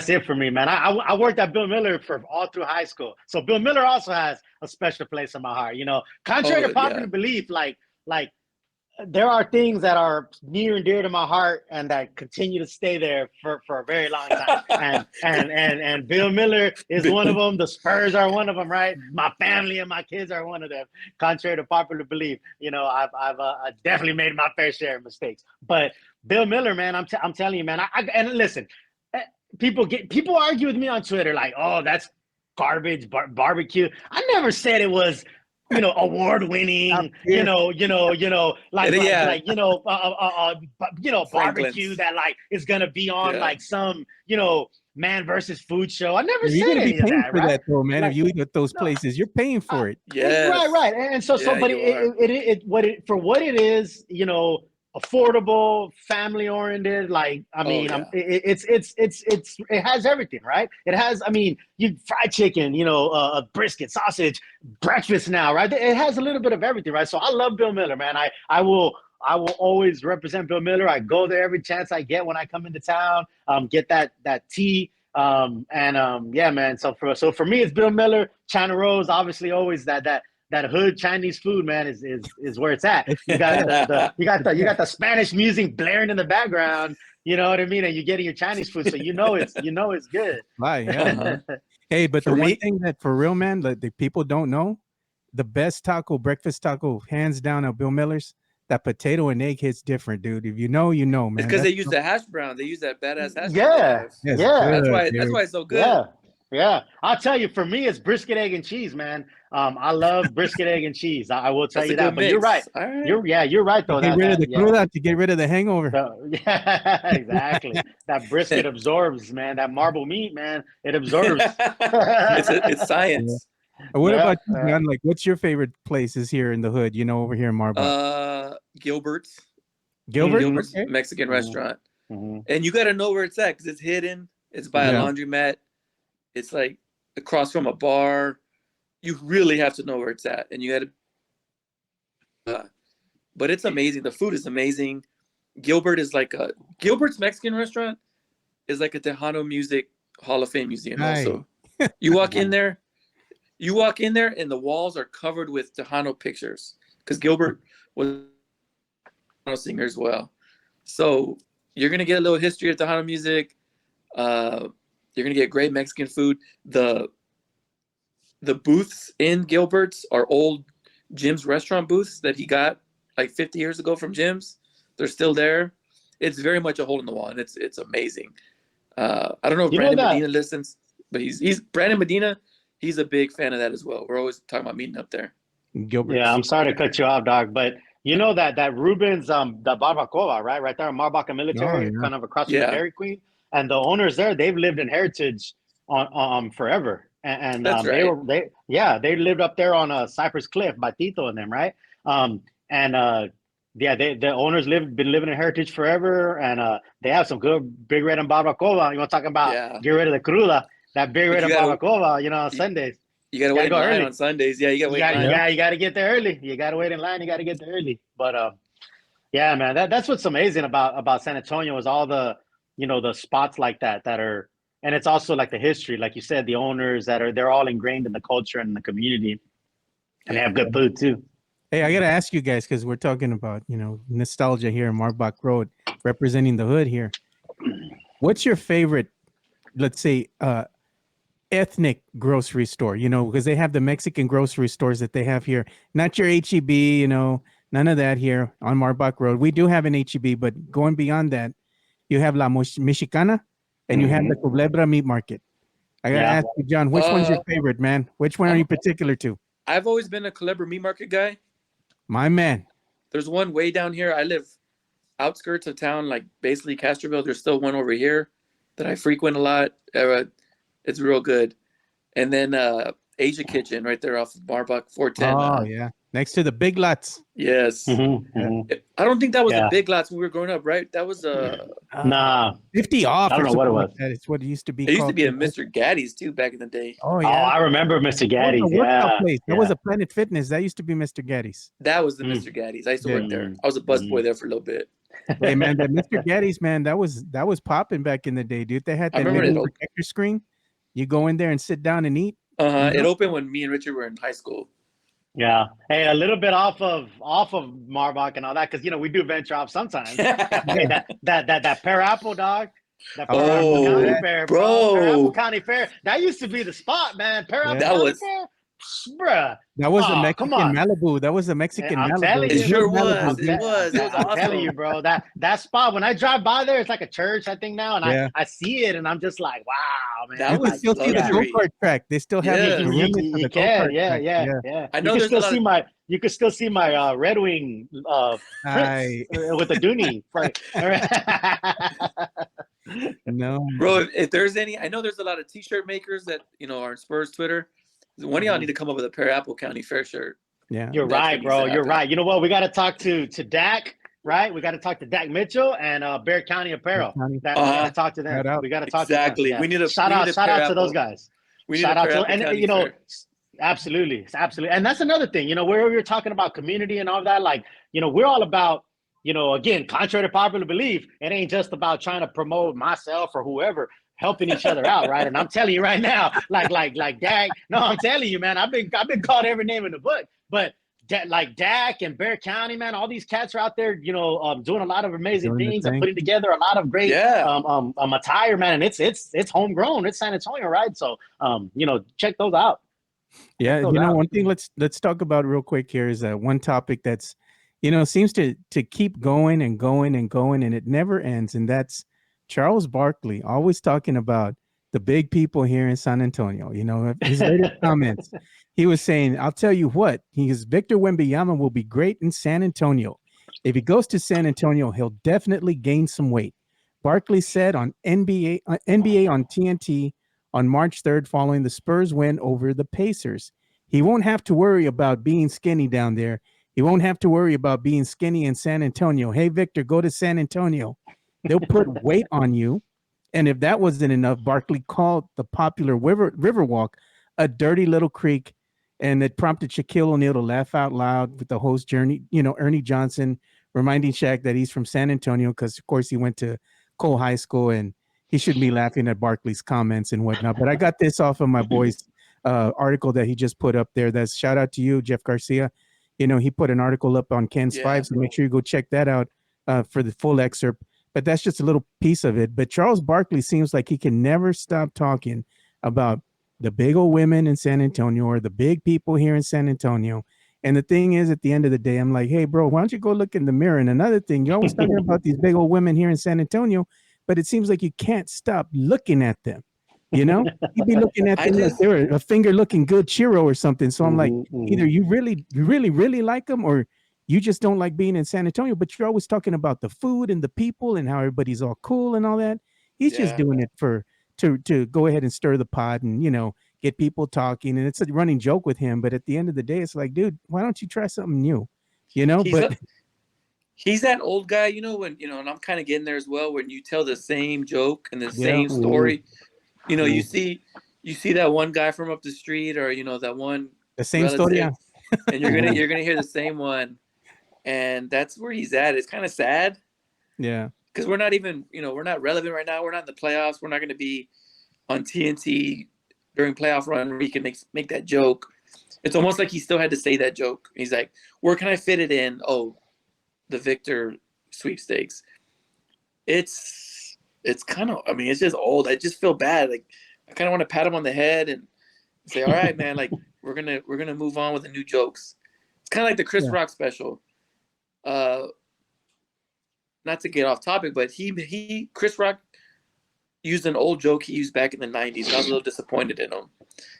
it for me, man. I worked at Bill Miller for all through high school. So Bill Miller also has a special place in my heart. Contrary to popular belief, like there are things that are near and dear to my heart and that continue to stay there for a very long time. and Bill Miller is one of them. The Spurs are one of them, right? My family and my kids are one of them. Contrary to popular belief, I've definitely made my fair share of mistakes. But Bill Miller, man, I'm telling you, man. And listen, people argue with me on Twitter like, oh, that's garbage barbecue. I never said it was. Award winning, barbecue that like is gonna be on like some, man versus food show. I never said any of that, for right? That though, man. If you eat at those places, you're paying for it. Yeah, right. And so, but for what it is, affordable, family oriented. Like, I mean, it has everything, right? It has, you fried chicken, brisket, sausage, breakfast now, right? It has a little bit of everything, right? So I love Bill Miller, man. I will always represent Bill Miller. I go there every chance I get when I come into town. Get that tea. Yeah, man. So for me, it's Bill Miller, China Rose, obviously always that hood Chinese food, man, is where it's at. You got the Spanish music blaring in the background. You know what I mean? And you're getting your Chinese food, so it's good. Right, yeah. Hey, but one thing that for real, man, the people don't know, the best breakfast taco, hands down at Bill Miller's, that potato and egg hits different, dude. If you know, man. It's because they use the hash brown. They use that badass hash brown. Yeah. That's why it's so good. Yeah. I'll tell you, for me, it's brisket, egg, and cheese, man. I love brisket, egg, and cheese. I will tell you that. But you're right. Right. You're right though. Get rid of the cruda to get rid of the hangover. Yeah, exactly. That brisket absorbs, man. That marble meat, man, it absorbs. it's science. Yeah. What about you, man? Like, what's your favorite places here in the hood? Over here in Marbach. Gilbert's. Gilbert's Mexican restaurant. Mm-hmm. And you got to know where it's at because it's hidden. It's by a laundromat. It's like across from a bar. You really have to know where it's at, and you got to. But it's amazing. The food is amazing. Gilbert's Mexican restaurant is like a Tejano Music Hall of Fame museum. Nice. Also, you walk in there, and the walls are covered with Tejano pictures because Gilbert was a singer as well. So you're gonna get a little history of Tejano music. You're gonna get great Mexican food. The booths in Gilbert's are old Jim's restaurant booths that he got like 50 years ago from Jim's. They're still there. It's very much a hole in the wall, and it's amazing. I don't know if Brandon Medina listens, but he's Brandon Medina. He's a big fan of that as well. We're always talking about meeting up there. Gilbert's. Yeah, I'm sorry to cut you off, dog, but you know that Ruben's the barbacoa, right there in Marbach and Military, kind of across from the Dairy Queen, and the owners there, they've lived in Heritage on forever. And That's right. They lived up there on Cypress Cliff by Tito and them, right? The owners been living in Heritage forever, and they have some good Big Red and barbacoa. You want to talk about get rid of the cruda, that Big Red and barbacoa, on Sundays. You gotta wait in line on Sundays. Yeah, you gotta wait in line. You gotta get there early. You gotta wait in line. You gotta get there early. But yeah, man, that's what's amazing about San Antonio is all the the spots like that are. And it's also like the history, like you said, the owners they're all ingrained in the culture and the community, and they have good food too. Hey, I got to ask you guys, because we're talking about, nostalgia here in Marbach Road, representing the hood here. What's your favorite, let's say, ethnic grocery store, because they have the Mexican grocery stores that they have here. Not your HEB, none of that here on Marbach Road. We do have an HEB, but going beyond that, you have La Mexicana and you have the Culebra Meat Market. I got to ask you, John, which one's your favorite, man? Which one are you particular to? I've always been a Culebra Meat Market guy. My man. There's one way down here. I live outskirts of town, like basically Castroville. There's still one over here that I frequent a lot. It's real good. And then Asia Kitchen right there off of Marbach 410. Oh, yeah. Next to the Big Lots. Yes. I don't think that was the Big Lots when we were growing up, right? That was nah, 50 off. I don't know what it was. Like that. It's what it used to be. It used to be a Mr. Gaddy's too back in the day. Oh, yeah. Oh, I remember Mr. Gaddy's. That was a Planet Fitness. That used to be Mr. Gaddy's. That was the Mr. Gaddy's. I used to work there. I was a busboy there for a little bit. Hey, man, that Mr. Gaddy's, man, that was popping back in the day, dude. They had that little projector screen. You go in there and sit down and eat. It opened when me and Richard were in high school. Yeah. Hey, a little bit off of Marbach and all that, because we do venture off sometimes. Hey, that Pear Apple, dog. That Pear Apple County Fair, bro. Pear Apple County Fair. That used to be the spot, man. Pear Apple County Fair. Bruh. That was a Mexican Malibu. That was a Mexican Malibu. It sure was. It was I'm awesome. telling you, bro. That spot, when I drive by there, it's like a church, I think now, and I see it, and I'm just like, wow, man. You can still see the go-kart track. They still have it. You can, yeah. I know you can still see my Red Wing prints with the Dooney. No, bro. If there's any, I know there's a lot of T-shirt makers that are on Spurs Twitter. One of y'all need to come up with a Pear Apple County Fair shirt. Yeah, you're right, bro. You're right. You know what? We got to talk to Dak, right? We got to talk to Dak Mitchell and Bear County Apparel. We got to talk to them. We got to talk to them. Exactly. We need a shout out to those guys. Shout out to them. And absolutely. And that's another thing. Where we were talking about community and all that. Like, we're all about. Again, contrary to popular belief, it ain't just about trying to promote myself or whoever. Helping each other out, right? And I'm telling you right now, like Dak. No, I'm telling you, man. I've been called every name in the book, but like Dak and Bear County, man, all these cats are out there, doing a lot of amazing things and putting together a lot of great attire, man. And it's homegrown. It's San Antonio, right? So check those out. Yeah, one thing. Let's talk about real quick here is one topic that's seems to keep going and going and going, and it never ends, and that's Charles Barkley, always talking about the big people here in San Antonio. His latest comments, he was saying, I'll tell you what, Victor Wembanyama will be great in San Antonio. If he goes to San Antonio, he'll definitely gain some weight. Barkley said on NBA on TNT on March 3rd following the Spurs win over the Pacers. He won't have to worry about being skinny down there. He won't have to worry about being skinny in San Antonio. Hey, Victor, go to San Antonio. They'll put weight on you. And if that wasn't enough, Barkley called the popular Riverwalk a dirty little creek. And it prompted Shaquille O'Neal to laugh out loud with the host Ernie Johnson, reminding Shaq that he's from San Antonio because, of course, he went to Cole High School and he shouldn't be laughing at Barkley's comments and whatnot. But I got this off of my boy's article that he just put up there. That's shout out to you, Jeff Garcia. He put an article up on Ken's Five, so make sure you go check that out for the full excerpt. But that's just a little piece of it. But Charles Barkley seems like he can never stop talking about the big old women in San Antonio or the big people here in San Antonio. And the thing is, at the end of the day, I'm like, hey, bro, why don't you go look in the mirror? And another thing, you're always talking about these big old women here in San Antonio, but it seems like you can't stop looking at them. You'd be looking at them like they're a finger looking good churro or something. So I'm like, either you really like them or you just don't like being in San Antonio, but you're always talking about the food and the people and how everybody's all cool and all that. He's just doing it to go ahead and stir the pot and, get people talking. And it's a running joke with him. But at the end of the day, it's like, dude, why don't you try something new? He's that old guy, when, and I'm kind of getting there as well, when you tell the same joke and the same story, you see that one guy from up the street or, that one. The same story. And you're going to hear the same one. And that's where he's at. It's kind of sad. Yeah. Because we're not even, we're not relevant right now. We're not in the playoffs. We're not going to be on TNT during playoff run where he can make that joke. It's almost like he still had to say that joke. He's like, where can I fit it in? Oh, the Victor sweepstakes. It's kind of, it's just old. I just feel bad. Like I kind of want to pat him on the head and say, all right, man, like we're gonna move on with the new jokes. It's kind of like the Chris Rock special. Not to get off topic, but Chris Rock used an old joke he used back in the 90s. And I was a little disappointed in him.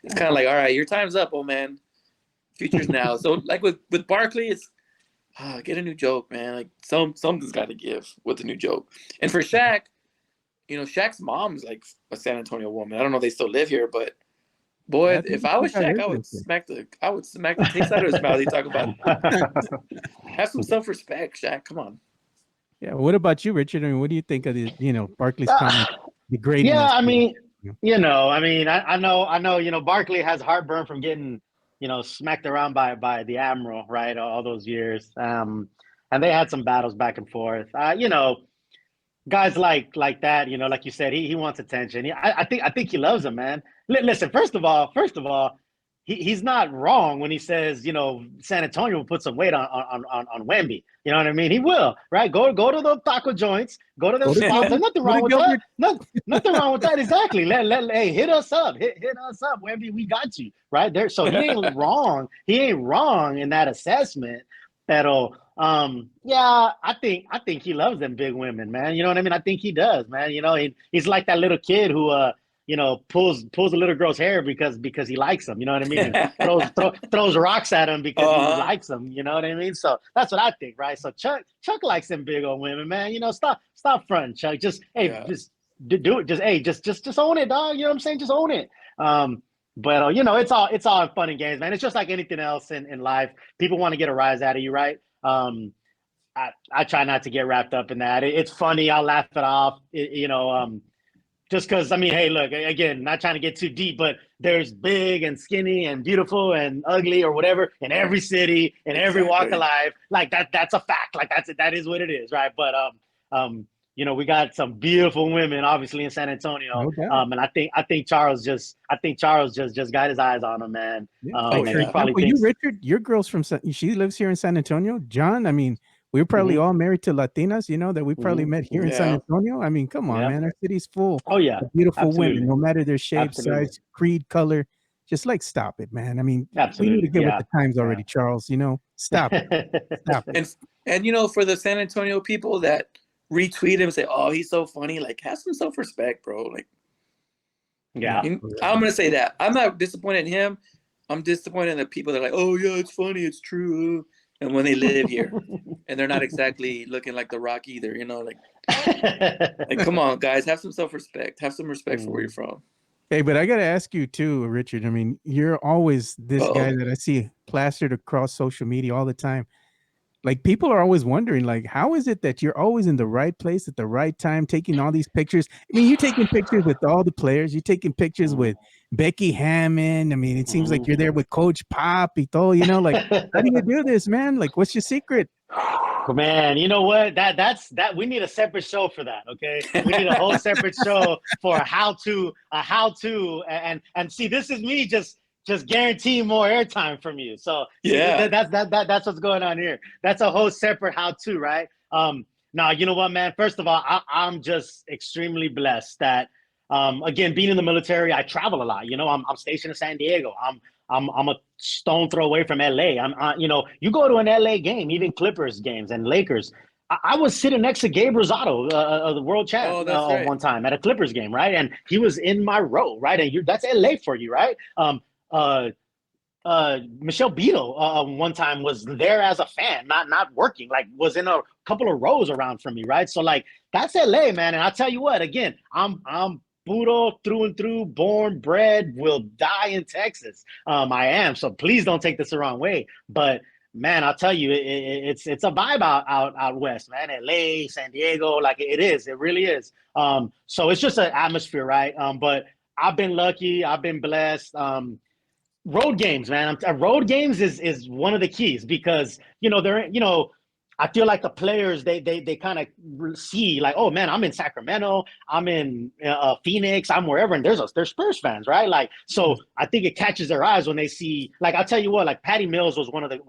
It's kind of like, all right, your time's up, old man. Future's now. So like with Barkley, it's get a new joke, man. Like something's got to give with the new joke. And for Shaq, you know, Shaq's mom's like a San Antonio woman. I don't know if they still live here, but boy, if I was Shaq, I would smack the taste out of his mouth. He talk about have some self-respect, Shaq. Come on. Yeah. What about you, Richard? I mean, what do you think of the, you know, Barkley's comment? The great. Yeah, I mean, I know, you know, Barkley has heartburn from getting, you know, smacked around by the Admiral, right? All those years. And they had some battles back and forth. You know, guys like that, you know, like you said, he wants attention. I think he loves him, man. Listen, first of all, he's not wrong when he says, you know, San Antonio will put some weight on Wemby. You know what I mean? He will, right? Go to the taco joints, go to those spots. There's nothing wrong with that. Nothing wrong with that. Exactly. Hey, hit us up. Hit us up, Wemby. We got you, right there. So he ain't wrong. He ain't wrong in that assessment. Pero yeah, I think he loves them big women, man. You know what I mean? I think he does, man. You know, he's like that little kid who you know, pulls a little girl's hair because he likes them. You know what I mean? And throws rocks at him because he likes them. You know what I mean? So that's what I think, right? So Chuck likes them big old women, man. You know, stop fronting, Chuck. Just just do it. Just own it, dog. You know what I'm saying? Just own it. But you know, it's all fun and games, man. It's just like anything else in life. People want to get a rise out of you, right? I try not to get wrapped up in that. It's funny. I'll laugh it off. You know. Just because, I mean, hey, look, again, not trying to get too deep, but there's big and skinny and beautiful and ugly or whatever in every city, in every walk of life. Like that's a fact. Like that is what it is, right? But you know, we got some beautiful women, obviously, in San Antonio. Okay. And I think Charles just got his eyes on them, man. Yeah. You, Richard, your girl's she lives here in San Antonio. John, I mean, we were probably all married to Latinas, you know, that we probably met here in San Antonio. I mean, come on, man. Our city's full of beautiful women, no matter their shape, size, creed, color. Just like, stop it, man. I mean, we need to get with the times already, Charles. You know, stop it. Stop it. And, you know, for the San Antonio people that retweet him and say, oh, he's so funny, like, have some self-respect, bro. Like, I'm going to say that. I'm not disappointed in him. I'm disappointed in the people that are like, oh, yeah, it's funny, it's true. And when they live here and they're not exactly looking like The Rock either, you know, like come on, guys, have some self-respect. Have some respect for where you're from. Hey, but I got to ask you too, Richard. I mean, you're always this guy that I see plastered across social media all the time. Like, people are always wondering, like, how is it that you're always in the right place at the right time, taking all these pictures? I mean, you're taking pictures with all the players. You're taking pictures with Becky Hammond. I mean, it seems like you're there with Coach Pop. You know, like, how do you do this, man? Like, what's your secret? Man, you know what? That's we need a separate show for that. Okay, we need a whole separate show for a how to, and see, this is me just guaranteeing more airtime from you. So yeah, that's what's going on here. That's a whole separate how-to, right? Now, you know what, man? First of all, I'm just extremely blessed that, again, being in the military, I travel a lot. You know, I'm stationed in San Diego. I'm a stone throw away from LA. You know, you go to an LA game, even Clippers games and Lakers. I was sitting next to Gabe Rosado, the world champ, right, one time at a Clippers game, right? And he was in my row, right? And that's LA for you, right? Michelle Beadle one time was there as a fan, not working, like was in a couple of rows around from me, right? So like, that's LA, man. And I'll tell you what, again, I'm Puro through and through, born, bred, will die in Texas. I am. So please don't take this the wrong way. But man, I'll tell you, it's a vibe out west, man. LA, San Diego, like it is. It really is. So it's just an atmosphere, right? But I've been lucky. I've been blessed. Road games, man. Road games is one of the keys because, you know, I feel like the players, they kind of see like, oh man, I'm in Sacramento, I'm in Phoenix, I'm wherever, and there's Spurs fans, right? Like, so I think it catches their eyes when they see, like, I'll tell you what, like Patty Mills was one of the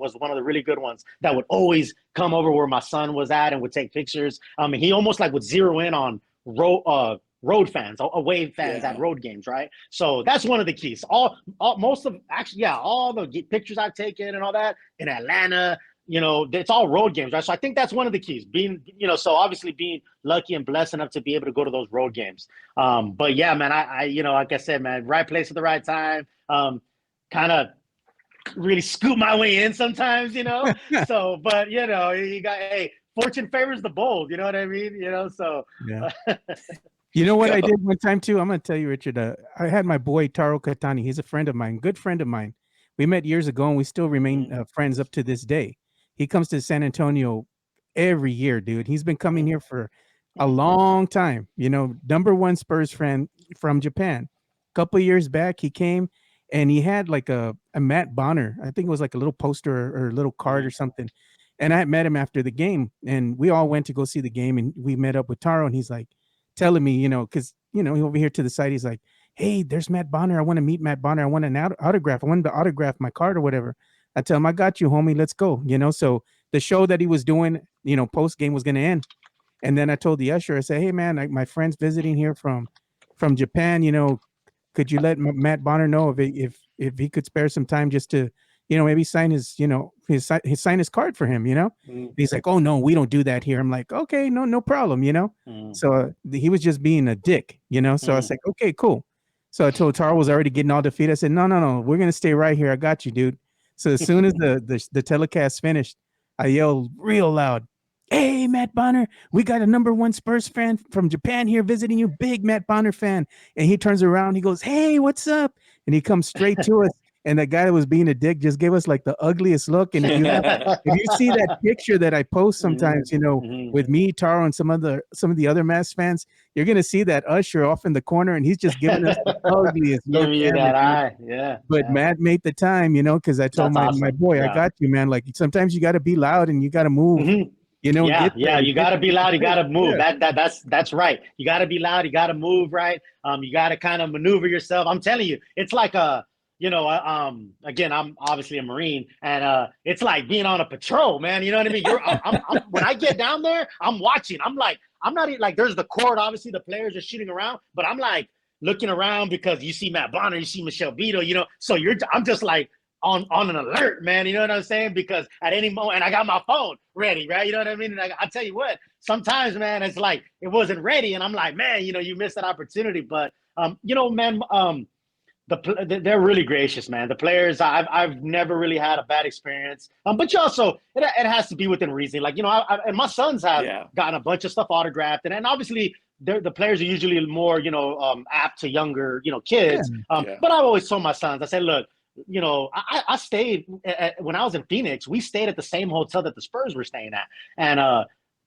really good ones that would always come over where my son was at and would take pictures. He almost like would zero in on road fans, away fans at road games, right? So that's one of the keys. Most of actually, all the pictures I've taken and all that in Atlanta, it's all road games, right? So I think that's one of the keys. Being, so obviously being lucky and blessed enough to be able to go to those road games. But yeah, man, I like I said, man, right place at the right time. Kind of really scoop my way in sometimes, So, but you got, hey, fortune favors the bold. You know what I mean? So. Yeah. You know what I did one time too? I'm going to tell you, Richard. I had my boy Taro Katani. He's a friend of mine, good friend of mine. We met years ago, and we still remain friends up to this day. He comes to San Antonio every year, dude. He's been coming here for a long time. Number one Spurs fan from Japan. A couple of years back, he came and he had like a Matt Bonner. I think it was like a little poster or a little card or something. And I had met him after the game, and we all went to go see the game, and we met up with Taro, and he's like telling me, because, over here to the side, he's like, hey, there's Matt Bonner. I want to meet Matt Bonner. I want an autograph. I wanted to autograph my card or whatever. I tell him, I got you, homie. Let's go. So the show that he was doing, post game was going to end. And then I told the usher, I said, hey, man, my friend's visiting here from Japan. Could you let Matt Bonner know if he could spare some time just to, maybe sign his sign his card for him, He's like, oh, no, we don't do that here. I'm like, okay, no problem, So he was just being a dick, So I was like, okay, cool. So I told Taro was already getting all defeated. I said, no, we're going to stay right here. I got you, dude. So as soon as the telecast finished, I yelled real loud, hey, Matt Bonner, we got a number one Spurs fan from Japan here visiting you, big Matt Bonner fan. And he turns around, he goes, hey, what's up? And he comes straight to us. And the guy that was being a dick just gave us like the ugliest look. And if you see that picture that I post sometimes, with me, Taro, and some of the other Mass fans, you're gonna see that usher off in the corner, and he's just giving us the ugliest look. Give you that eye, yeah. But Matt made the time, because I told my boy, I got you, man. Like sometimes you got to be loud and you got to move. You got to be loud. You got to move. Yeah. That's right. You got to be loud. You got to move, right? You got to kind of maneuver yourself. I'm telling you, it's like again, I'm obviously a Marine, and it's like being on a patrol, man. You know what I mean? When I get down there, I'm watching. I'm not even like, there's the court. Obviously, the players are shooting around, but I'm like looking around because you see Matt Bonner, you see Michelle Vito, so I'm just like on an alert, man. You know what I'm saying? Because at any moment, and I got my phone ready, right? You know what I mean? And I tell you what, sometimes, man, it's like it wasn't ready, and I'm like, man, you missed that opportunity. But man, they're really gracious, man. The players, I've never really had a bad experience. But you also, it has to be within reason. Like, and my sons have gotten a bunch of stuff autographed, and obviously the players are usually more, apt to younger, kids. But I've always told my sons, I said, look, I stayed when I was in Phoenix. We stayed at the same hotel that the Spurs were staying at, and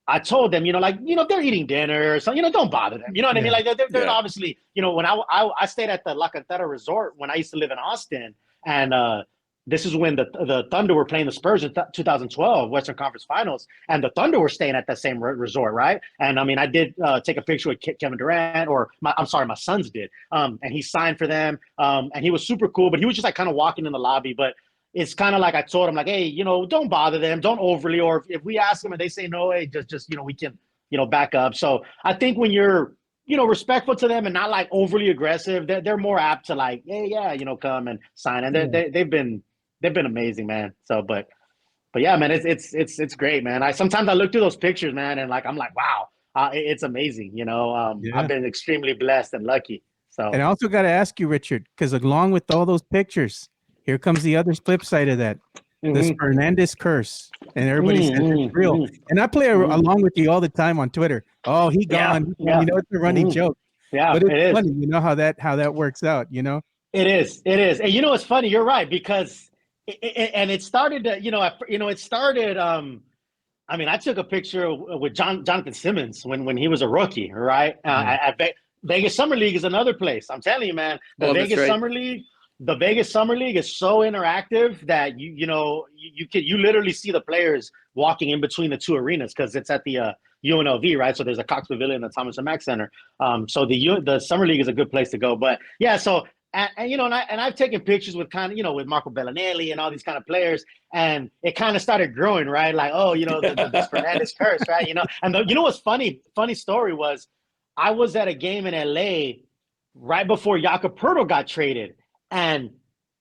I told them, they're eating dinner, so don't bother them. You know what I mean? Like they're obviously, when I stayed at the La Cantera Resort when I used to live in Austin, and this is when the Thunder were playing the Spurs in 2012 Western Conference Finals, and the Thunder were staying at that same resort, right? And I mean, I did take a picture with Kevin Durant, my sons did, and he signed for them, and he was super cool, but he was just like kind of walking in the lobby, but. It's kind of like I told him, like, hey, don't bother them, don't overly, or if we ask them and they say no, hey, just we can, back up. So I think when you're, respectful to them and not like overly aggressive, they're more apt to like, hey, yeah, come and sign. And they've been amazing, man. So, but yeah, man, it's great, man. Sometimes I look through those pictures, man, and like I'm like, wow, it's amazing. I've been extremely blessed and lucky. So, and I also got to ask you, Richard, because along with all those pictures. Here comes the other flip side of that, the Spurnandez curse, and everybody says it's real. And I play along with you all the time on Twitter. Oh, he gone. Yeah. It's a running joke. Yeah, but it's funny. How that works out. It is. And it's funny. You're right, because it started. It started. I mean, I took a picture with Jonathan Simmons when he was a rookie. Right. At Vegas Summer League is another place. I'm telling you, man. The Vegas Summer League is so interactive that you literally see the players walking in between the two arenas because it's at the UNLV, right? So there's a Cox Pavilion and the Thomas and Mack Center. So the Summer League is a good place to go. But yeah, so and I've taken pictures with with Marco Bellinelli and all these kind of players, and it kind of started growing, right? Like, oh, the Spurnandez curse, right? And what's funny story was, I was at a game in LA right before Jakob Poeltl got traded, and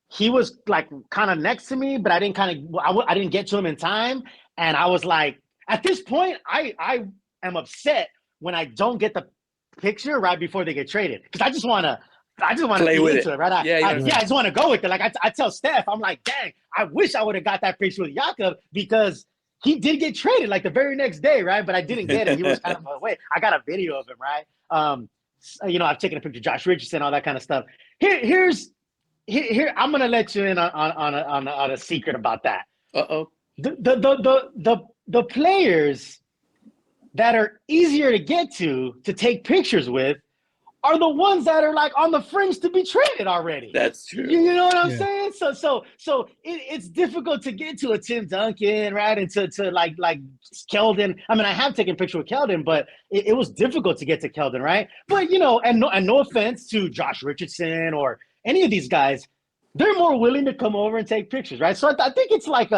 he was like kind of next to me, but I didn't get to him in time. And I was like, at this point, I am upset when I don't get the picture right before they get traded, because I just want to Play be with into it, right? I just want to go with it. Like I tell Steph, I'm like, dang, I wish I would have got that picture with Jakob, because he did get traded like the very next day, right? But I didn't get it. He was kind of away. I got a video of him, right? I've taken a picture of Josh Richardson, all that kind of stuff. Here, I'm gonna let you in on a secret about that. The players that are easier to get to take pictures with are the ones that are like on the fringe to be traded already. That's true. You know what I'm saying? So it's difficult to get to a Tim Duncan, right? And to like Keldon. I mean, I have taken a picture with Keldon, but it was difficult to get to Keldon, right? But and no offense to Josh Richardson or any of these guys, they're more willing to come over and take pictures, right? So I think it's like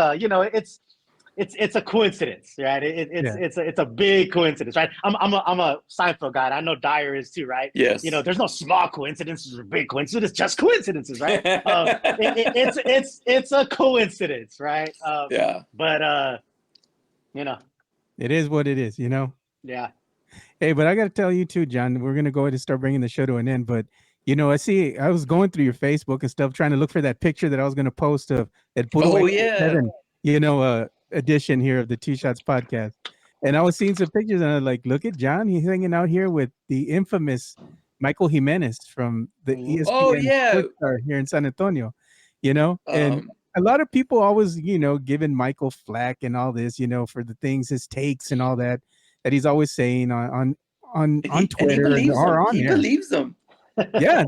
it's a coincidence, right? It's a big coincidence, right? I'm a Seinfeld guy. I know Dyer is too, right? Yes. There's no small coincidences or big coincidences, just coincidences, right? It's a coincidence, right? But it is what it is, Yeah. Hey, but I got to tell you too, John, we're going to go ahead and start bringing the show to an end. But, I was going through your Facebook and stuff, trying to look for that picture that I was going to post of that Puro Exit, edition here of the Two Shots podcast. And I was seeing some pictures and I was like, look at John. He's hanging out here with the infamous Michael Jimenez from the ESPN Star here in San Antonio, and a lot of people always, giving Michael flack and all this, for the things, his takes and all that he's always saying on Twitter or on he there. believes them. Yeah,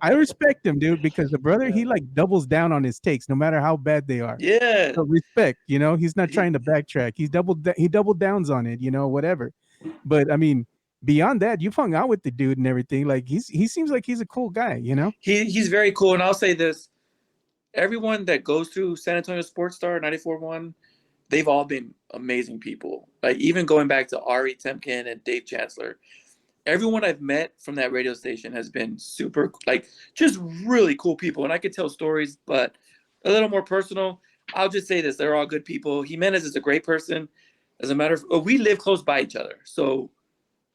I respect him, dude, because the brother, he like doubles down on his takes no matter how bad they are. Yeah. So respect, he's not trying to backtrack. He double downs on it, whatever. But I mean, beyond that, you've hung out with the dude and everything. Like he seems like he's a cool guy, He's very cool. And I'll say this, everyone that goes through San Antonio Sports Star 94.1, they've all been amazing people. Like even going back to Ari Temkin and Dave Chancellor, everyone I've met from that radio station has been super, like, just really cool people. And I could tell stories, but a little more personal. I'll just say this. They're all good people. Jimenez is a great person. As a matter of, we live close by each other. So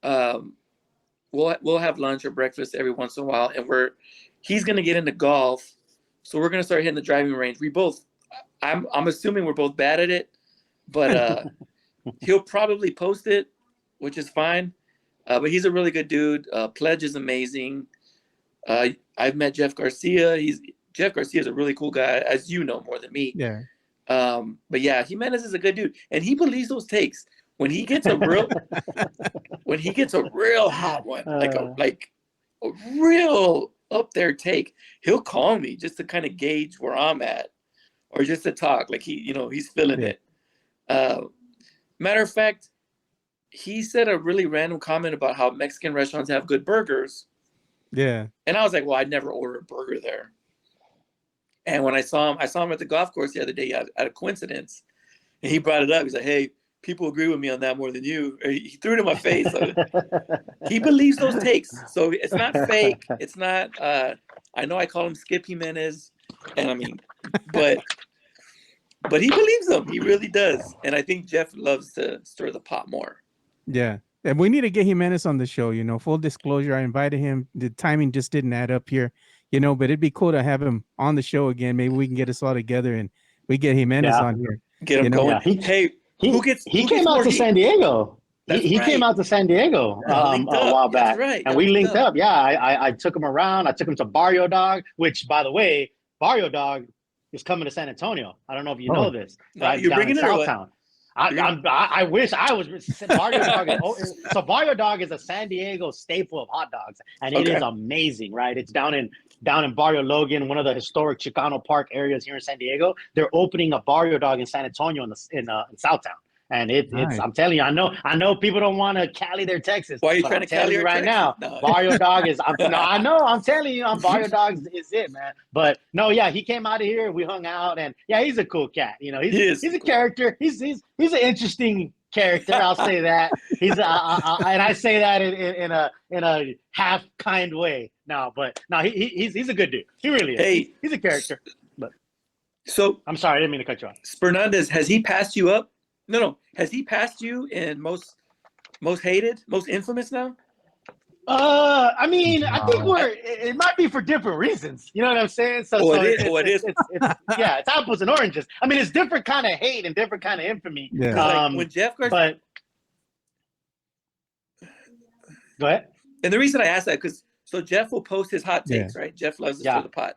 we'll have lunch or breakfast every once in a while. And he's going to get into golf. So we're going to start hitting the driving range. I'm assuming we're both bad at it, but he'll probably post it, which is fine. But he's a really good dude. Pledge is amazing. I've met Jeff Garcia. Jeff Garcia is a really cool guy, as you know more than me. Yeah. But yeah, Jimenez is a good dude, and he believes those takes. When he gets a real hot one, like a real up there take, he'll call me just to kind of gauge where I'm at, or just to talk. Like he's feeling it. Matter of fact, he said a really random comment about how Mexican restaurants have good burgers. Yeah. And I was like, well, I'd never order a burger there. And when I saw him at the golf course the other day at a coincidence. And he brought it up. He's like, hey, people agree with me on that more than you. He threw it in my face. He believes those takes. So it's not fake. It's not, I know I call him Skip Jimenez. And I mean, but he believes them. He really does. And I think Jeff loves to stir the pot more. Yeah. And we need to get Jimenez on the show, full disclosure. I invited him. The timing just didn't add up here, but it'd be cool to have him on the show again. Maybe we can get us all together and we get Jimenez on here. Get him going. Yeah. He came out to San Diego. He came out to San Diego a while back. Right. And we linked up. Yeah. I took him around. I took him to Barrio Dog, which, by the way, Barrio Dog is coming to San Antonio. I don't know if you know this. Right? You're bringing it in Southtown. I wish I was. Barrio Dog so Barrio Dog is a San Diego staple of hot dogs, and it is amazing, right? It's down in Barrio Logan, one of the historic Chicano Park areas here in San Diego. They're opening a Barrio Dog in San Antonio in Southtown, and it's. I'm telling you, I know people don't want to Cali their Texas. Why are you trying to Cali right Texas? now? No. Barrio Dog is. I know. I'm telling you, Barrio Dog is it, man. But no, yeah, he came out of here. We hung out, and yeah, he's a cool cat. He's a character. He's an interesting character. I'll say that. He's and I say that in a half kind way. No, but no, he's a good dude. He really is. Hey, he's a character. But so I'm sorry, I didn't mean to cut you off. Spurnandez, has he passed you up? No. Has he passed you in most hated, most infamous now? I mean, I think it might be for different reasons. You know what I'm saying? So, it is. Yeah, it's apples and oranges. I mean, it's different kind of hate and different kind of infamy. Yeah. Like when Jeff Garcia, go ahead. And the reason I ask that, because Jeff will post his hot takes, right? Jeff loves to stir the pot.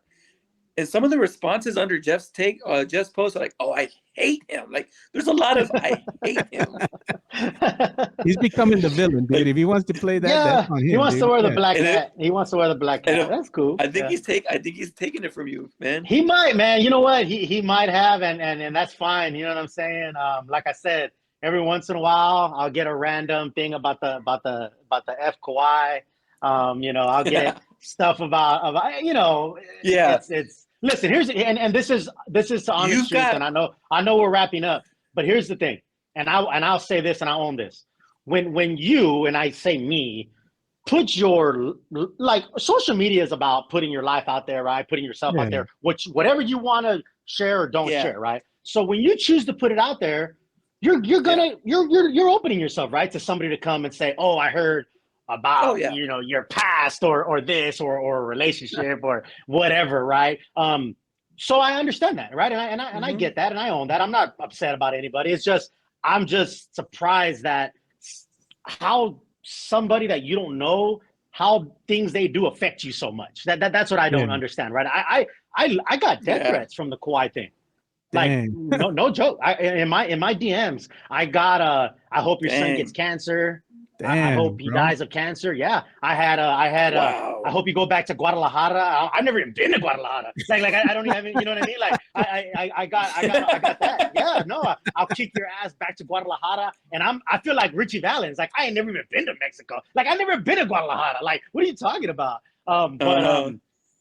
And some of the responses under Jeff's post are like, "Oh, I hate him." Like, there's a lot of "I hate him." He's becoming the villain, dude. If he wants to play that, that's on him. He wants dude. to wear the black hat. He wants to wear the black hat. That's cool. I think he's taking it from you, man. He might, man. You know what? He might have, and that's fine. You know what I'm saying? Like I said, every once in a while, I'll get a random thing about the F Kawhi. You know, I'll get stuff about you know. Yeah. It's listen. Here's and this is the honest truth, and I know we're wrapping up, but here's the thing, and I'll say this, and I own this. When you, and I say me, put your, like, social media is about putting your life out there, right? Putting yourself out there, whatever you want to share or don't share, right? So when you choose to put it out there, you're opening yourself, right, to somebody to come and say, "Oh, I heard about you know, your past or this or a relationship or whatever," right? So I understand that, right? And I get that, and I own that. I'm not upset about anybody. It's just I'm just surprised that how somebody that you don't know, how things they do affect you so much. That's what I don't understand, right? I got death threats from the Kawhi thing. Like, no joke. In my DMs, I got I hope your son gets cancer. I hope he dies of cancer. Yeah, I had I hope you go back to Guadalajara. I've never even been to Guadalajara. Like I don't even, you know what I mean? Like I got that. Yeah, no, I'll kick your ass back to Guadalajara. And I feel like Richie Valens. Like, I ain't never even been to Mexico. Like, I've never been to Guadalajara. Like, what are you talking about?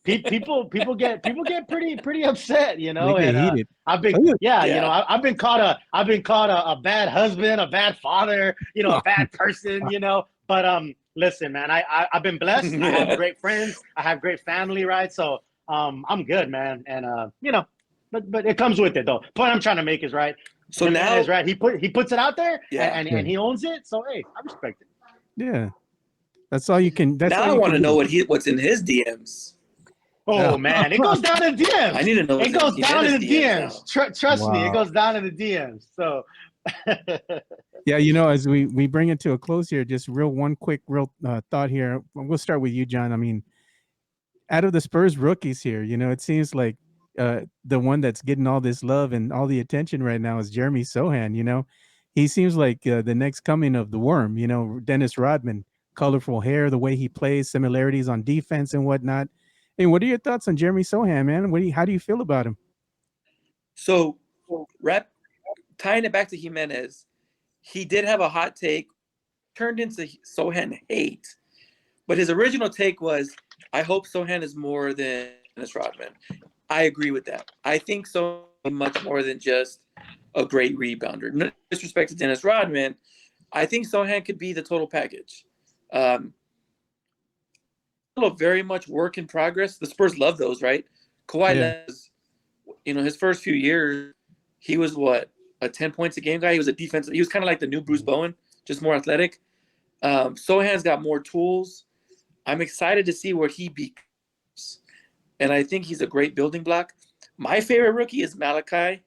People get pretty upset, you know. They and get heated. I've been you know, I've been called a bad husband, a bad father, you know, a bad person, you know. But listen, man, I've been blessed. I have great friends. I have great family, right? So I'm good, man. And you know, but it comes with it, though. Point I'm trying to make is right. So now is right. He puts it out there, and he owns it. So hey, I respect it. Yeah, that's all you can. That's now all I want to know do. what's in his DMs. Oh man, it goes down in the DMs. I need to know. It goes down in the DMs. Trust me, it goes down in the DMs. So. Yeah, you know, as we bring it to a close here, just one quick thought here. We'll start with you, John. I mean, out of the Spurs rookies here, you know, it seems like the one that's getting all this love and all the attention right now is Jeremy Sohan. You know, he seems like the next coming of the Worm. You know, Dennis Rodman, colorful hair, the way he plays, similarities on defense and whatnot. Hey, what are your thoughts on Jeremy Sohan, man? How do you feel about him? So, tying it back to Jimenez, he did have a hot take, turned into Sohan hate, but his original take was, "I hope Sohan is more than Dennis Rodman." I agree with that. I think Sohan is much more than just a great rebounder. No disrespect to Dennis Rodman, I think Sohan could be the total package. Very much work in progress. The Spurs love those, right? Kawhi, you know, his first few years, he was a 10 points a game guy. He was a defensive. He was kind of like the new Bruce Bowen, just more athletic. Sohan's got more tools. I'm excited to see where he becomes, and I think he's a great building block. My favorite rookie is Malachi.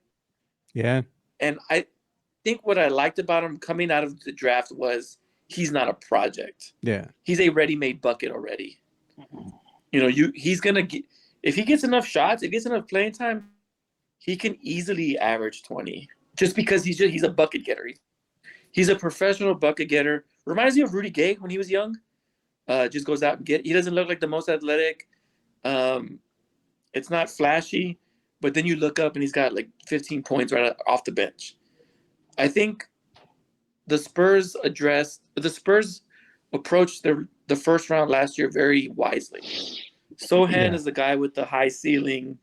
Yeah, and I think what I liked about him coming out of the draft was he's not a project. Yeah, he's a ready-made bucket already. You know, he's gonna get, if he gets enough shots, if he gets enough playing time, he can easily average 20. Just because he's a bucket getter. He's a professional bucket getter. Reminds me of Rudy Gay when he was young. Just goes out and he doesn't look like the most athletic. It's not flashy, but then you look up and he's got like 15 points right off the bench. I think the Spurs approached the first round last year very wisely. Sohan is the guy with the high ceiling,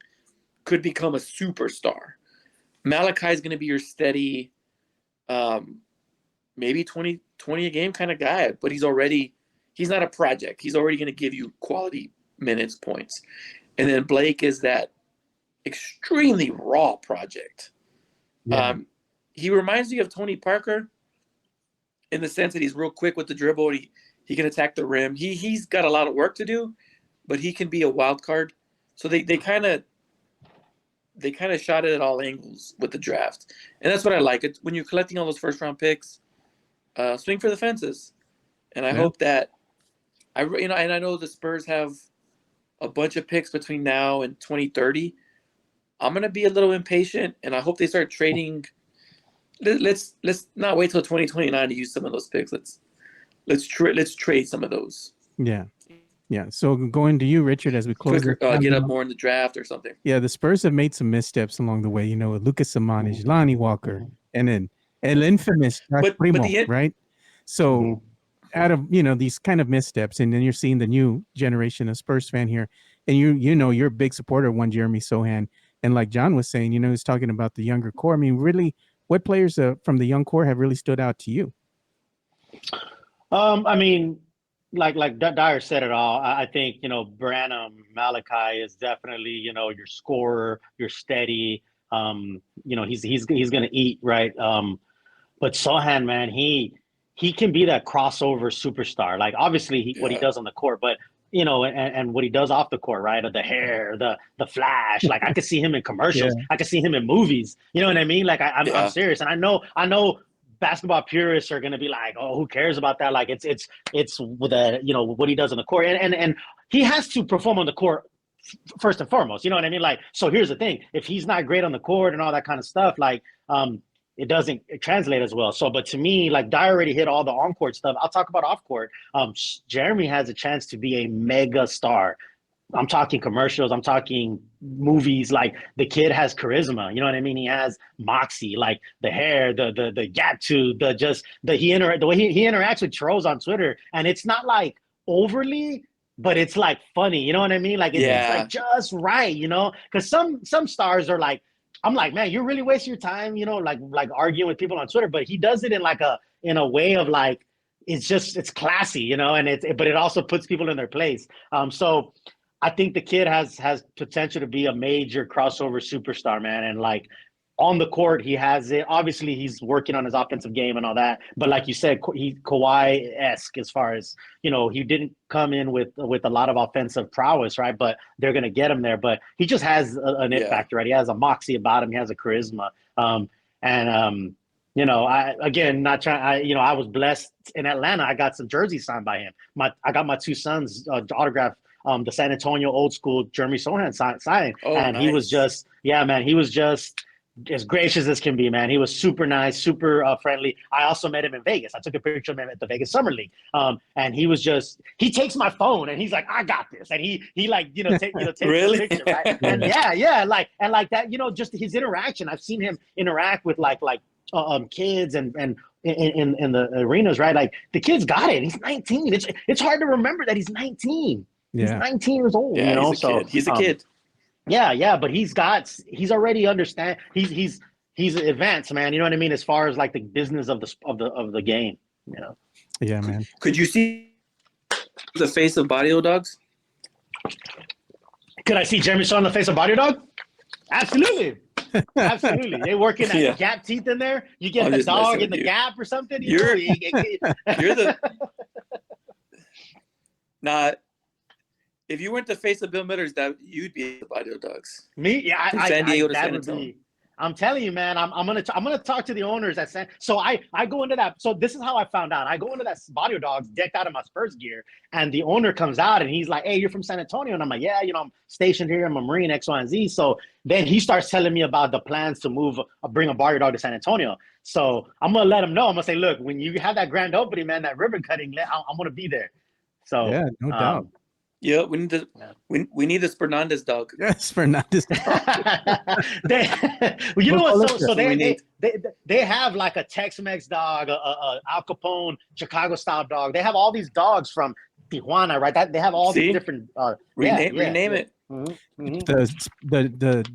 could become a superstar. Malachi is going to be your steady maybe 20 a game kind of guy, but he's not a project. He's already going to give you quality minutes, points. And then Blake is that extremely raw project. Yeah. He reminds me of Tony Parker in the sense that he's real quick with the dribble. He can attack the rim. He's got a lot of work to do, but he can be a wild card. So they kind of shot it at all angles with the draft, and that's what I like. It's when you're collecting all those first round picks, swing for the fences, and I hope that and I know the Spurs have a bunch of picks between now and 2030. I'm gonna be a little impatient, and I hope they start trading. Let's not wait till 2029 to use some of those picks. Let's trade some of those. Yeah. So going to you, Richard, as we close. Get up more in the draft or something. Yeah, the Spurs have made some missteps along the way. You know, with Lucas Samanic, Lonnie Walker, and then El infamous Primo, right? So out of these kind of missteps, and then you're seeing the new generation of Spurs fan here, and you're a big supporter of one Jeremy Sohan, and like John was saying, he's talking about the younger core. I mean, really, what players from the young core have really stood out to you? I mean, like Dyer said it all. I think Branham Malachi is definitely your scorer, your steady. He's gonna eat, right. But Sohan, man, he can be that crossover superstar. Like obviously what he does on the court, but and what he does off the court, right? The hair, the flash. Like I could see him in commercials. I could see him in movies. You know what I mean? Like I'm serious, and I know. Basketball purists are going to be like, oh, who cares about that? Like it's with what he does on the court, and he has to perform on the court first and foremost. You know what I mean? Like, so here's the thing: if he's not great on the court and all that kind of stuff, like it doesn't translate as well. So, but to me, like Dyer already hit all the on-court stuff. I'll talk about off-court. Jeremy has a chance to be a mega star. I'm talking commercials. I'm talking movies. Like the kid has charisma. You know what I mean? He has moxie, like the hair, the gap tooth, the way he interacts with trolls on Twitter. And it's not like overly, but it's like funny. You know what I mean? Like it's like just right, because some stars are like, I'm like, man, you're really wasting your time, like arguing with people on Twitter, but he does it in a way of like, it's classy, but it also puts people in their place. So I think the kid has potential to be a major crossover superstar, man. And like on the court, he has it. Obviously, he's working on his offensive game and all that. But like you said, he Kawhi-esque as far as, he didn't come in with a lot of offensive prowess, right? But they're going to get him there. But he just has an it factor, right? He has a moxie about him. He has a charisma. I was blessed in Atlanta. I got some jerseys signed by him. I got my two sons autographed. The San Antonio old school Jeremy Sohan sign. And nice. He was just, he was just as gracious as can be, man. He was super nice, super friendly. I also met him in Vegas. I took a picture of him at the Vegas Summer League. And he was he takes my phone and he's like, I got this. And he takes really? the picture, right? And like that, just his interaction. I've seen him interact with like kids and in the arenas, right? Like the kid's got it. He's 19. It's hard to remember that he's 19. He's 19 years old, He's a kid. But he's already understand. He's advanced, man. You know what I mean? As far as like the business of the game, Yeah, man. Could you see the face of Barrio Dogs? Could I see Jeremy Shaw on the face of Barrio Dog? Absolutely. Absolutely. They working at gap teeth in there. You get the dog in the gap or something. You're the not. If you weren't the face of Bill Millers, that you'd be the Barrio Dogs. Me? Yeah, San Diego to San Antonio. I'm telling you, man. I'm gonna talk to the owners at San. So I go into that. So this is how I found out. I go into that Barrio Dogs decked out in my Spurs gear, and the owner comes out and he's like, "Hey, you're from San Antonio?" And I'm like, "Yeah, I'm stationed here. I'm a Marine, X, Y, and Z." So then he starts telling me about the plans to bring a Barrio Dog to San Antonio. So I'm gonna let him know. I'm gonna say, "Look, when you have that grand opening, man, that ribbon cutting, I'm gonna be there." So yeah, no doubt. Yeah, we need the Spurnandez dog. Yes, Spurnandez dog. They have like a Tex-Mex dog, a Al Capone Chicago style dog. They have all these dogs from Tijuana, right? They have all these different. Rename it. Mm-hmm.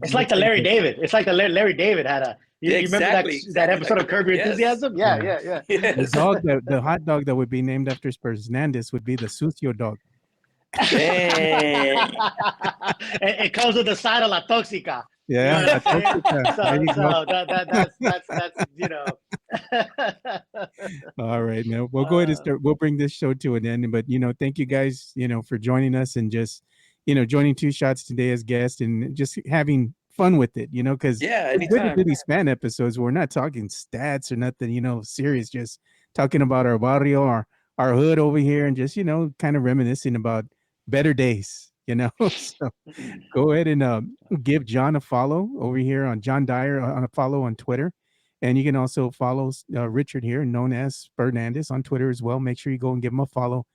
It's like the Larry David. It's like the Larry David had You remember that episode of Curb Your Yes. Enthusiasm? Yeah. The dog, the hot dog that would be named after Spursnandez would be the Sucio dog. Dang. It comes with the side of La Toxica. Yeah, You know what I'm saying? so that's you know. All right, now we'll go ahead and start. We'll bring this show to an end, but thank you guys, for joining us and just, joining Two Shots today as guests and just having fun with it, because anytime. Good to do these fan episodes. We're not talking stats or nothing, serious, just talking about our barrio, our hood over here, and just kind of reminiscing about better days. So go ahead and give John a follow over here on John Dyer on a follow on Twitter. And you can also follow Richard here, known as Spurnandez, on Twitter as well. Make sure you go and give him a follow.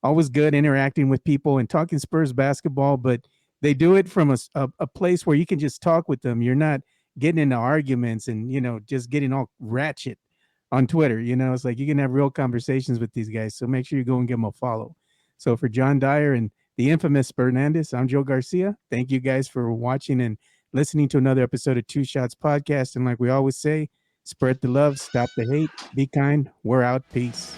Always good interacting with people and talking Spurs basketball, but they do it from a place where you can just talk with them. You're not getting into arguments and, just getting all ratchet on Twitter. It's like you can have real conversations with these guys. So make sure you go and give them a follow. So for John Dyer and the infamous Spurnandez, I'm Joe Garcia. Thank you guys for watching and listening to another episode of Two Shots Podcast. And like we always say, spread the love, stop the hate, be kind. We're out. Peace.